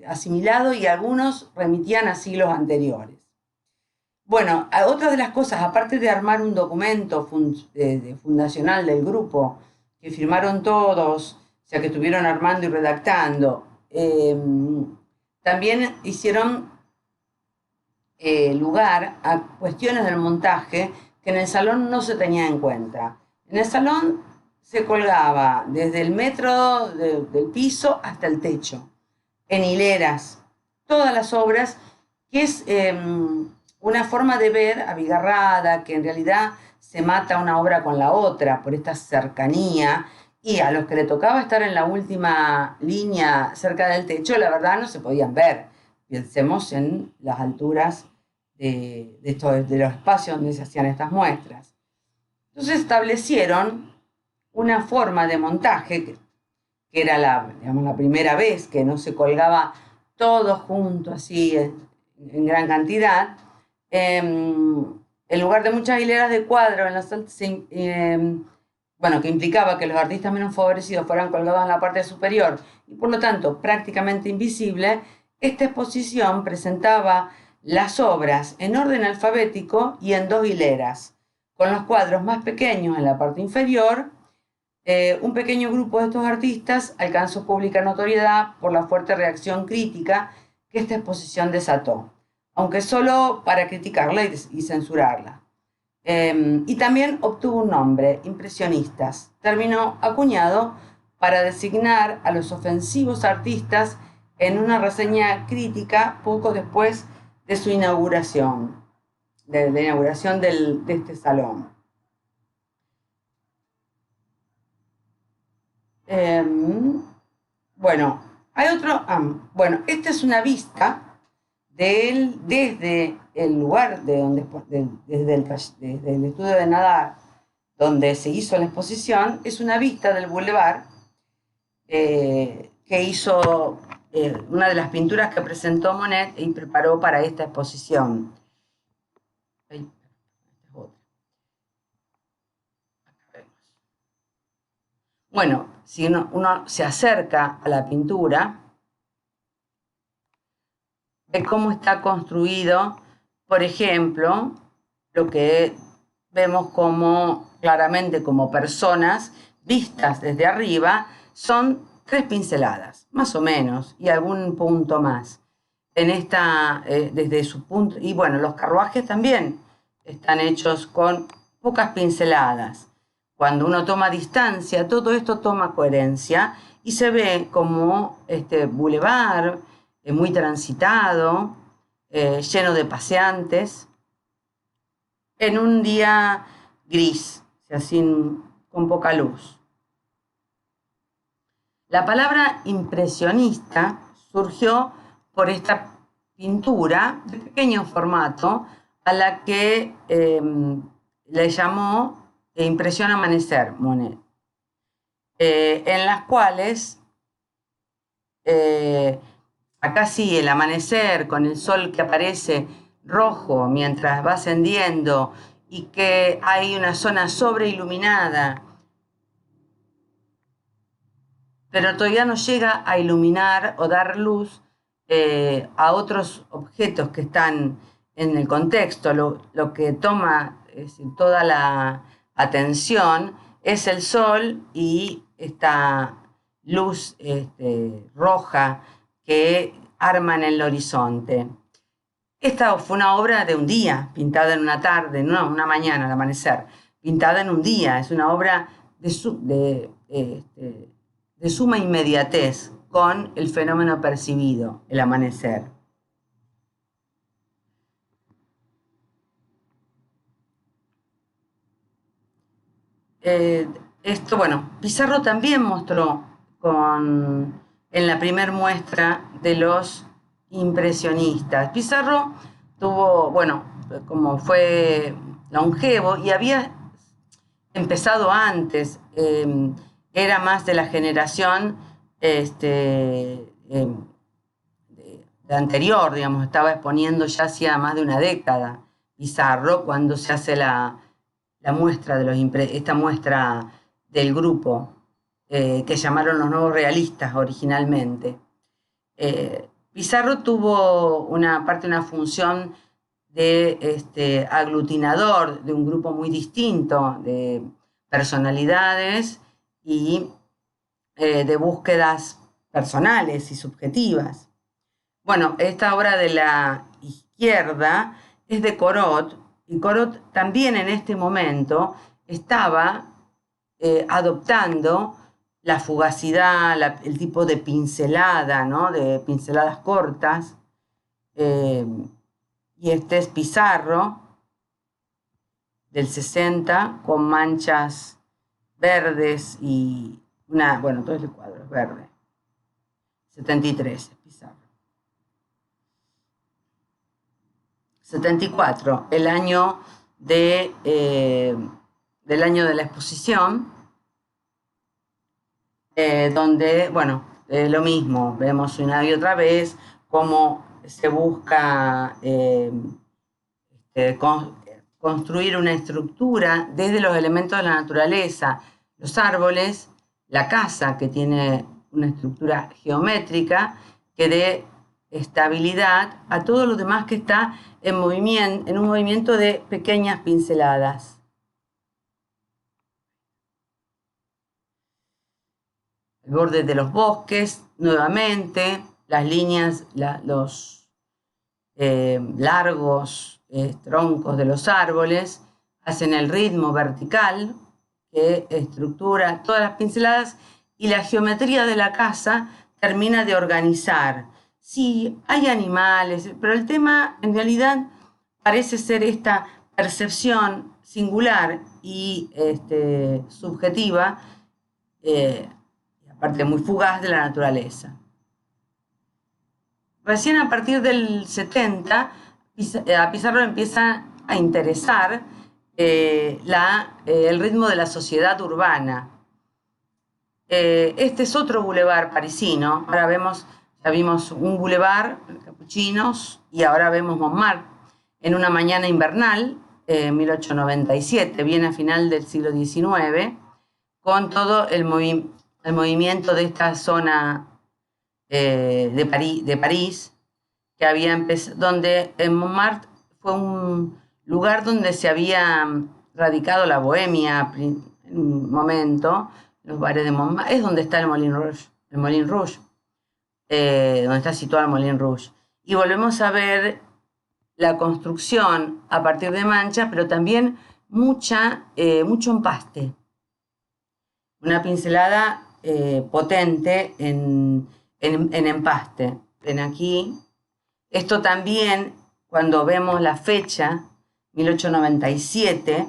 asimilado, y algunos remitían a siglos anteriores. Bueno, otra de las cosas, aparte de armar un documento fundacional del grupo, que firmaron todos, o sea, que estuvieron armando y redactando, también hicieron lugar a cuestiones del montaje que en el salón no se tenía en cuenta. En el salón se colgaba desde el metro del piso hasta el techo, en hileras, todas las obras, que es una forma de ver abigarrada, que en realidad se mata una obra con la otra por esta cercanía, y a los que le tocaba estar en la última línea cerca del techo, la verdad no se podían ver. Pensemos en las alturas de los espacios donde se hacían estas muestras. Entonces establecieron una forma de montaje que era la primera vez que no se colgaba todo junto así en gran cantidad. En lugar de muchas hileras de cuadros en las que implicaba que los artistas menos favorecidos fueran colgados en la parte superior y por lo tanto prácticamente invisible, esta exposición presentaba las obras en orden alfabético y en dos hileras, con los cuadros más pequeños en la parte inferior. Un pequeño grupo de estos artistas alcanzó pública notoriedad por la fuerte reacción crítica que esta exposición desató, aunque solo para criticarla y censurarla. Y también obtuvo un nombre, impresionistas, término acuñado para designar a los ofensivos artistas en una reseña crítica poco después de su inauguración, de la inauguración de este salón. Bueno, hay otro. Bueno, esta es una vista desde el lugar de donde, desde el estudio de nadar, donde se hizo la exposición, es una vista del bulevar que hizo una de las pinturas que presentó Monet y preparó para esta exposición. Ahí, bueno, si uno se acerca a la pintura, ve cómo está construido, por ejemplo, lo que vemos como claramente como personas vistas desde arriba, son 3 pinceladas, más o menos, y algún punto más. En esta, desde su punto, y bueno, los carruajes también están hechos con pocas pinceladas. Cuando uno toma distancia, todo esto toma coherencia y se ve como este bulevar muy transitado, lleno de paseantes, en un día gris, así con poca luz. La palabra impresionista surgió por esta pintura de pequeño formato a la que le llamó Impresión Amanecer, Monet, en las cuales acá sí, el amanecer con el sol que aparece rojo mientras va ascendiendo y que hay una zona sobreiluminada, pero todavía no llega a iluminar o dar luz a otros objetos que están en el contexto. Lo que toma toda la atención es el sol y esta luz roja que arman el horizonte. Esta fue una obra de un día, pintada en una tarde, no, una mañana al amanecer, pintada en un día. Es una obra de suma inmediatez con el fenómeno percibido, el amanecer. Esto, bueno, Pizarro también mostró en la primer muestra de los impresionistas. Pizarro tuvo, bueno, como fue longevo y había empezado antes, era más de la generación de anterior, digamos, estaba exponiendo ya hacía más de una década Pizarro cuando se hace la muestra esta muestra del grupo que llamaron los nuevos realistas originalmente. Pizarro tuvo una función de aglutinador de un grupo muy distinto de personalidades y de búsquedas personales y subjetivas. Bueno, esta obra de la izquierda es de Corot, y Corot también en este momento estaba adoptando la fugacidad, el tipo de pincelada, ¿no? De pinceladas cortas. Y este es Pizarro, del 60, con manchas verdes y bueno, todo el cuadro es verde. 73 es Pizarro. 74, el año del año de la exposición, donde, bueno, lo mismo, vemos una y otra vez cómo se busca construir una estructura desde los elementos de la naturaleza, los árboles, la casa, que tiene una estructura geométrica que dé estabilidad a todo lo demás que está en un movimiento de pequeñas pinceladas. El borde de los bosques, nuevamente, las líneas, los largos troncos de los árboles hacen el ritmo vertical que estructura todas las pinceladas, y la geometría de la casa termina de organizar. Sí, hay animales, pero el tema en realidad parece ser esta percepción singular y subjetiva, parte muy fugaz de la naturaleza. Recién a partir del 70, a Pizarro empieza a interesar el ritmo de la sociedad urbana. Este es otro bulevar parisino. Ahora ya vimos un bulevar, Capuchinos, y ahora vemos Montmartre en una mañana invernal, 1897, bien a final del siglo XIX, con todo el movimiento de esta zona de París, que había empezado, donde en Montmartre fue un lugar donde se había radicado la bohemia en un momento, los bares de Montmartre, es donde está el Moulin Rouge, donde está situado el Moulin Rouge. Y volvemos a ver la construcción a partir de manchas, pero también mucho empaste. Una pincelada potente en empaste. Ven aquí. Esto también, cuando vemos la fecha, 1897,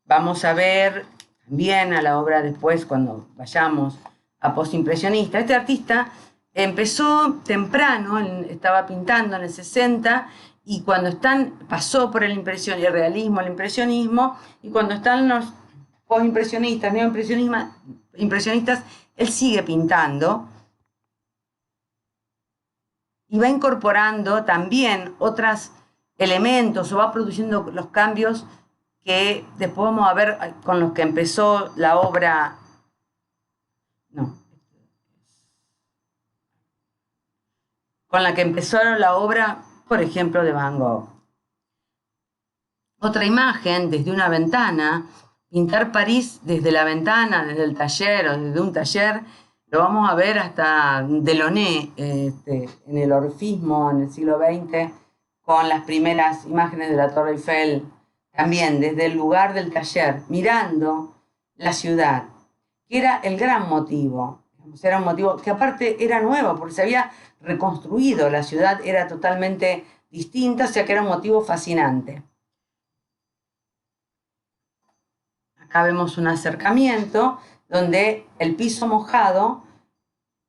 vamos a ver también a la obra después, cuando vayamos a postimpresionista. Este artista empezó temprano, estaba pintando en el 60, y cuando pasó por el realismo, el impresionismo, y cuando están los postimpresionistas, neoimpresionistas, él sigue pintando y va incorporando también otros elementos, o va produciendo los cambios que después vamos a ver con los que empezó la obra. Con la que empezaron la obra, por ejemplo, de Van Gogh. Otra imagen, desde una ventana, pintar París desde la ventana, desde el taller o desde un taller, lo vamos a ver hasta Delaunay, en el orfismo, en el siglo XX, con las primeras imágenes de la Torre Eiffel, también desde el lugar del taller, mirando la ciudad, que era el gran motivo. Era un motivo que aparte era nuevo, porque se había reconstruido, la ciudad era totalmente distinta, o sea que era un motivo fascinante. Acá vemos un acercamiento donde el piso mojado,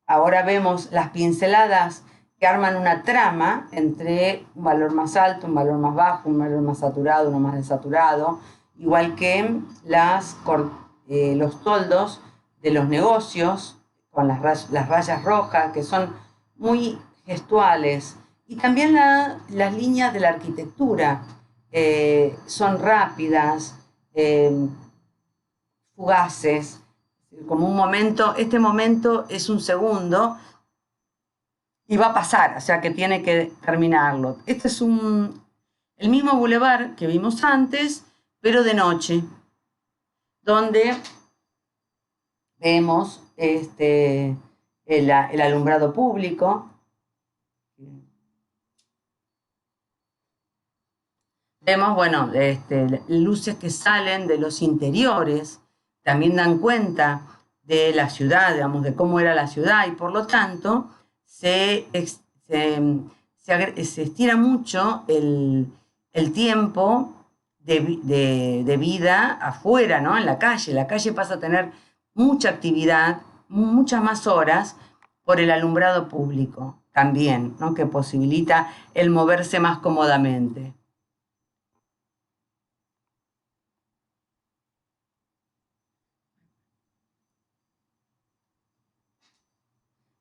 ahora vemos las pinceladas que arman una trama entre un valor más alto, un valor más bajo, un valor más saturado, uno más desaturado, igual que los toldos de los negocios, con las rayas rojas, que son muy gestuales, y también las líneas de la arquitectura son rápidas, fugaces, como un momento. Este momento es un segundo y va a pasar, o sea que tiene que terminarlo. Este es el mismo bulevar que vimos antes, pero de noche, donde vemos el alumbrado público. Vemos, bueno, luces que salen de los interiores, también dan cuenta de la ciudad, digamos, de cómo era la ciudad, y por lo tanto se estira mucho el tiempo de vida afuera, ¿no? En la calle. La calle pasa a tener mucha actividad, muchas más horas, por el alumbrado público también, ¿no? Que posibilita el moverse más cómodamente.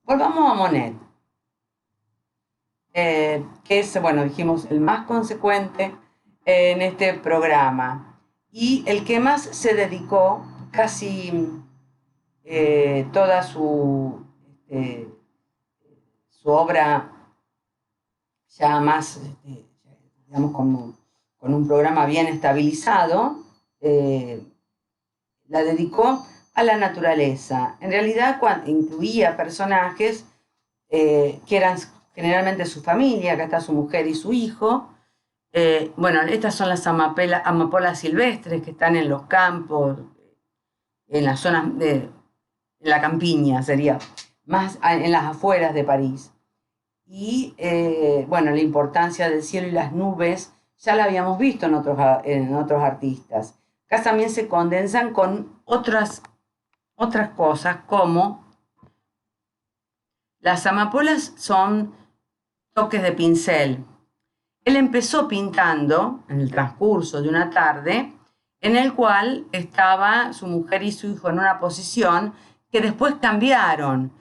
Volvamos a Monet, que es, bueno, dijimos, el más consecuente en este programa y el que más se dedicó casi toda su obra, ya más, digamos, con un programa bien estabilizado, la dedicó a la naturaleza. En realidad incluía personajes que eran generalmente su familia. Acá está su mujer y su hijo. Bueno, estas son las amapolas silvestres que están en los campos, en las zonas en la campiña, sería, más en las afueras de París. Y bueno, la importancia del cielo y las nubes ya la habíamos visto en otros artistas. Acá también se condensan con otras cosas, como Las amapolas son toques de pincel. Él empezó pintando en el transcurso de una tarde en el cual estaba su mujer y su hijo en una posición que después cambiaron.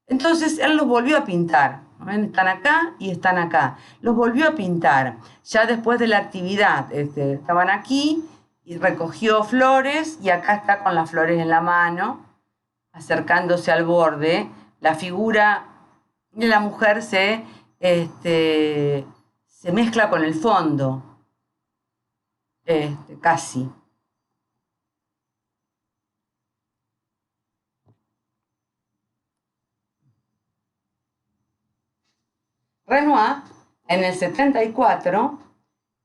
Entonces él los volvió a pintar. ¿Ven? Están acá y están acá. Los volvió a pintar. Ya después de la actividad, estaban aquí y recogió flores y acá está con las flores en la mano, acercándose al borde. La figura de la mujer se mezcla con el fondo, casi. Renoir, en el 74,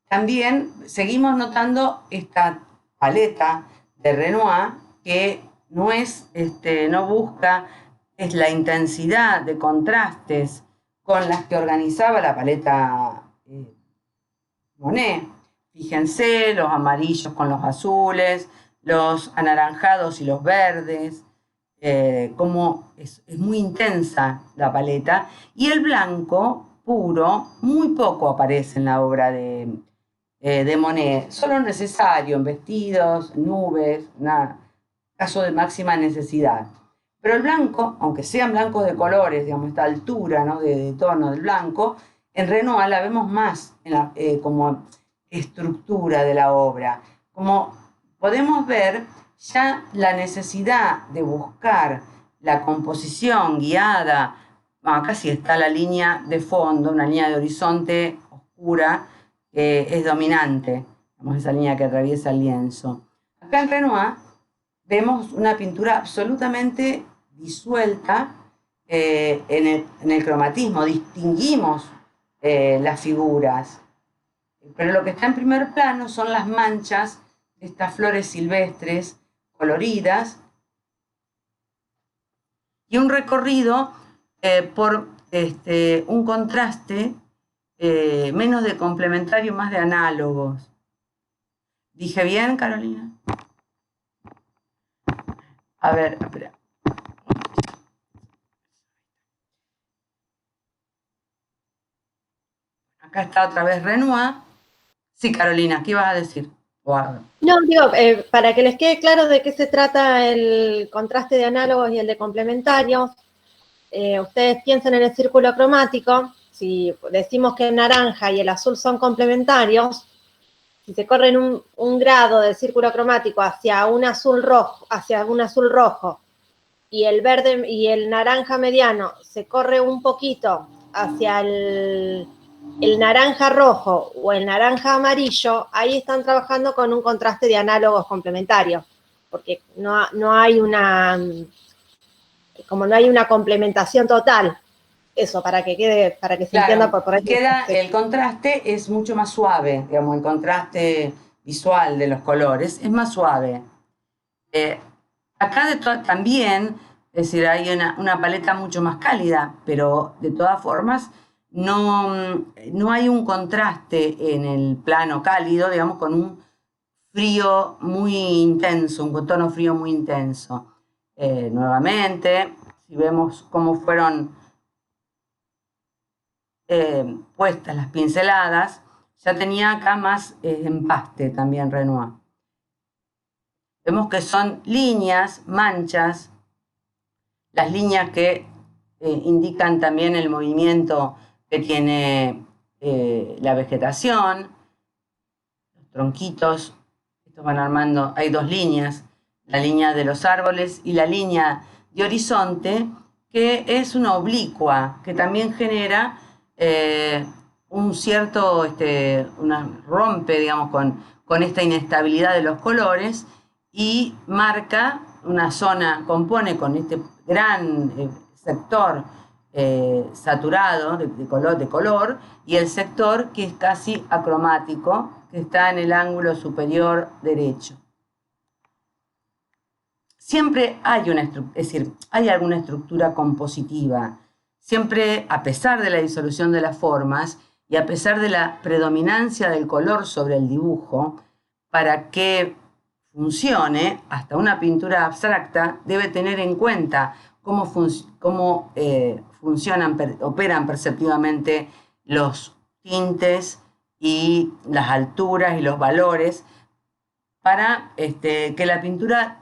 también seguimos notando esta paleta de Renoir que no busca, es la intensidad de contrastes con las que organizaba la paleta Monet. Fíjense, los amarillos con los azules, los anaranjados y los verdes, como es muy intensa la paleta, y el blanco puro muy poco aparece en la obra de Monet, solo necesario en vestidos, nubes, caso de máxima necesidad. Pero el blanco, aunque sean blancos de colores, digamos, esta altura, ¿no?, de tono del blanco, en Renoir la vemos más como estructura de la obra. Como podemos ver, ya la necesidad de buscar la composición guiada, acá sí está la línea de fondo, una línea de horizonte oscura, es dominante, esa línea que atraviesa el lienzo. Acá en Renoir vemos una pintura absolutamente disuelta en el cromatismo, distinguimos las figuras, pero lo que está en primer plano son las manchas de estas flores silvestres coloridas y un recorrido por un contraste menos de complementario, más de análogos. ¿Dije bien, Carolina? A ver, espera. Acá está otra vez Renoir. Sí, Carolina, ¿qué ibas a decir? No, digo, para que les quede claro de qué se trata el contraste de análogos y el de complementarios, ustedes piensen en el círculo cromático. Si decimos que el naranja y el azul son complementarios, si se corren un grado del círculo cromático hacia un azul rojo, y el verde y el naranja mediano se corre un poquito hacia el naranja rojo o el naranja amarillo, ahí están trabajando con un contraste de análogos complementarios, porque no hay una complementación total. Eso, para que se entienda por ahí. El contraste es mucho más suave, digamos, el contraste visual de los colores es más suave. Acá también, es decir, hay una paleta mucho más cálida, pero de todas formas no hay un contraste en el plano cálido, digamos, con un frío muy intenso, un tono frío muy intenso. Nuevamente, si vemos cómo fueron puestas las pinceladas, ya tenía acá más empaste también Renoir. Vemos que son líneas, manchas, las líneas que indican también el movimiento que tiene la vegetación, los tronquitos, estos van armando, hay dos líneas, la línea de los árboles y la línea de horizonte, que es una oblicua, que también genera un cierto, rompe, digamos, con esta inestabilidad de los colores y marca una zona, compone con este gran sector saturado de color y el sector que es casi acromático, que está en el ángulo superior derecho. Siempre hay hay alguna estructura compositiva. Siempre, a pesar de la disolución de las formas y a pesar de la predominancia del color sobre el dibujo, para que funcione, hasta una pintura abstracta debe tener en cuenta cómo operan perceptivamente los tintes y las alturas y los valores para que la pintura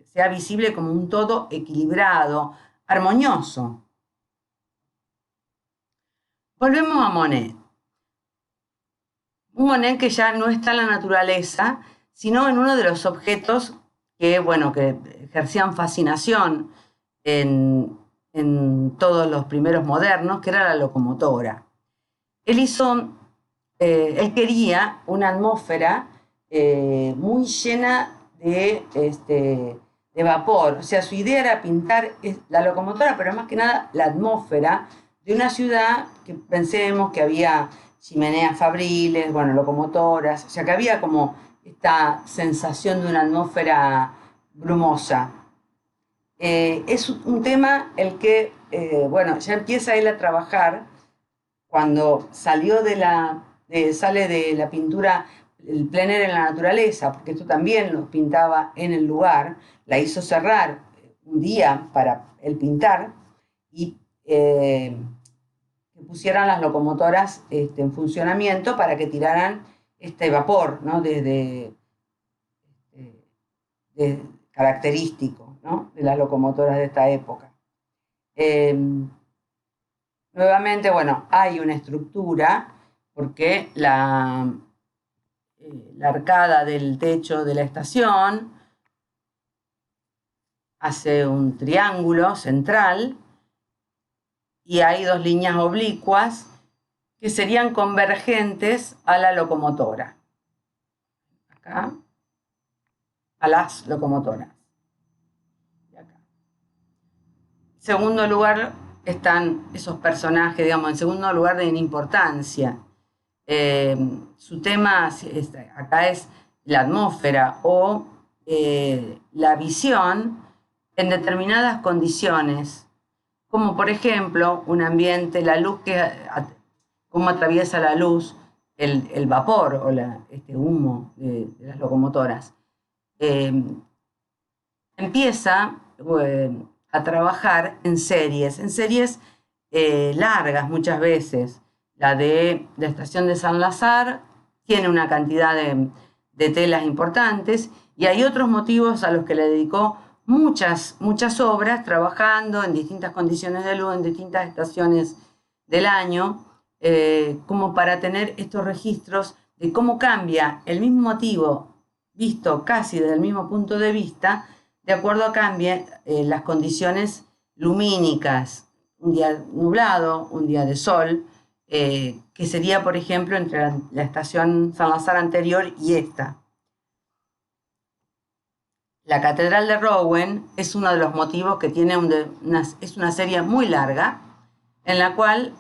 sea visible como un todo equilibrado, armonioso. Volvemos a Monet. Un Monet que ya no está en la naturaleza, sino en uno de los objetos que ejercían fascinación en todos los primeros modernos, que era la locomotora. Él quería una atmósfera muy llena de vapor. O sea, su idea era pintar la locomotora, pero más que nada la atmósfera de una ciudad que pensemos que había chimeneas fabriles, locomotoras, o sea, que había como esta sensación de una atmósfera brumosa. Es un tema el que, ya empieza él a trabajar cuando sale de la pintura el plein air en la naturaleza, porque esto también lo pintaba en el lugar, la hizo cerrar un día para el pintar y que pusieran las locomotoras en funcionamiento para que tiraran este vapor, ¿no? Característico, ¿no? De las locomotoras de esta época. Nuevamente, hay una estructura porque la arcada del techo de la estación hace un triángulo central y hay dos líneas oblicuas que serían convergentes a la locomotora. Acá, a las locomotoras. Y acá. En segundo lugar están esos personajes, en segundo lugar de importancia. Su tema acá es la atmósfera o la visión en determinadas condiciones, como por ejemplo un ambiente, la luz, cómo atraviesa la luz el vapor o este humo de las locomotoras. Empieza a trabajar en series largas muchas veces. La de la estación de San Lazare tiene una cantidad de telas importantes y hay otros motivos a los que le dedicó muchas obras, trabajando en distintas condiciones de luz, en distintas estaciones del año, como para tener estos registros de cómo cambia el mismo motivo, visto casi desde el mismo punto de vista, de acuerdo a cambien las condiciones lumínicas, un día nublado, un día de sol, que sería, por ejemplo, entre la estación San Lazare anterior y esta. La Catedral de Rouen es uno de los motivos que tiene es una serie muy larga, en la cual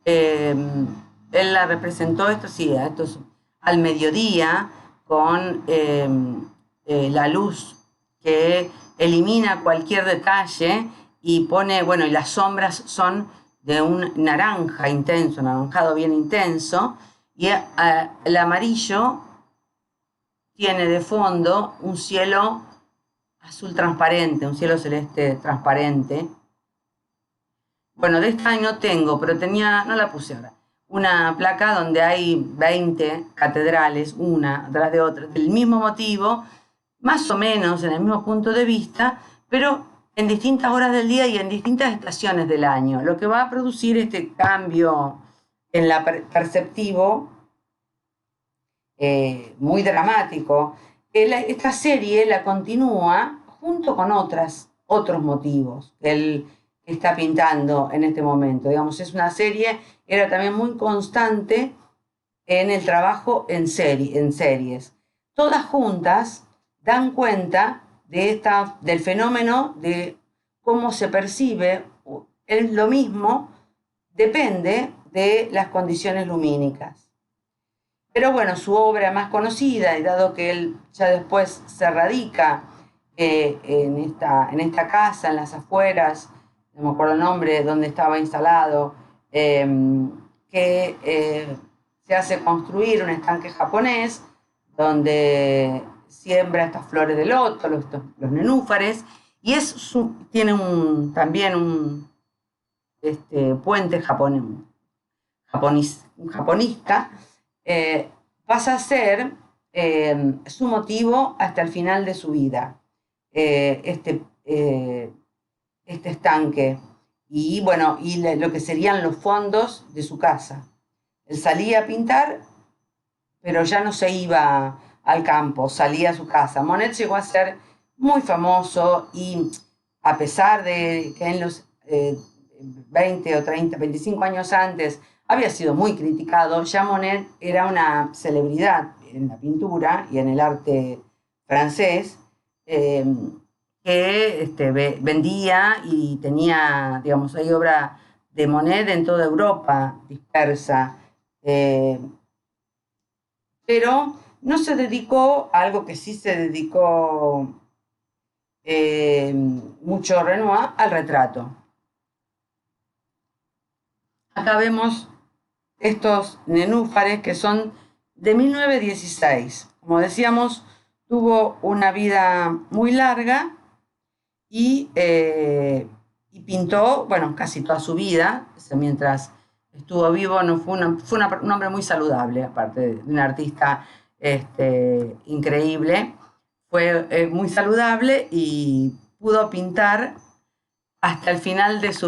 él la representó, esto es al mediodía, con la luz que elimina cualquier detalle y pone, y las sombras son de un naranja intenso, anaranjado bien intenso, y el amarillo tiene de fondo un cielo azul transparente, un cielo celeste transparente. De esta no tengo, pero no la puse ahora, una placa donde hay 20 catedrales, una tras de otra, del mismo motivo, más o menos en el mismo punto de vista, pero en distintas horas del día y en distintas estaciones del año, lo que va a producir este cambio en la perceptivo muy dramático. Esta serie la continúa junto con otros motivos que él está pintando en este momento. Es una serie, era también muy constante en el trabajo en series. Todas juntas dan cuenta del fenómeno de cómo se percibe lo mismo, depende de las condiciones lumínicas. Pero su obra más conocida, y dado que él ya después se radica en esta casa, en las afueras, no me acuerdo el nombre, donde estaba instalado, que se hace construir un estanque japonés, donde siembra estas flores de loto, los nenúfares, Y tiene también un puente japonista, pasa a ser su motivo hasta el final de su vida, este estanque, y bueno, y lo que serían los fondos de su casa. Él salía a pintar, pero ya no se iba al campo, salía a su casa. Monet llegó a ser muy famoso y a pesar de que en los 20 o 30, 25 años antes había sido muy criticado, ya Monet era una celebridad en la pintura y en el arte francés, que vendía y tenía, digamos, hay obra de Monet en toda Europa dispersa, pero no se dedicó a algo que sí se dedicó mucho Renoir, al retrato. Acá vemos estos nenúfares que son de 1916. Como decíamos, tuvo una vida muy larga y pintó, bueno, casi toda su vida. Mientras estuvo vivo, no fue un hombre muy saludable, aparte de un artista increíble. Fue muy saludable y pudo pintar hasta el final de su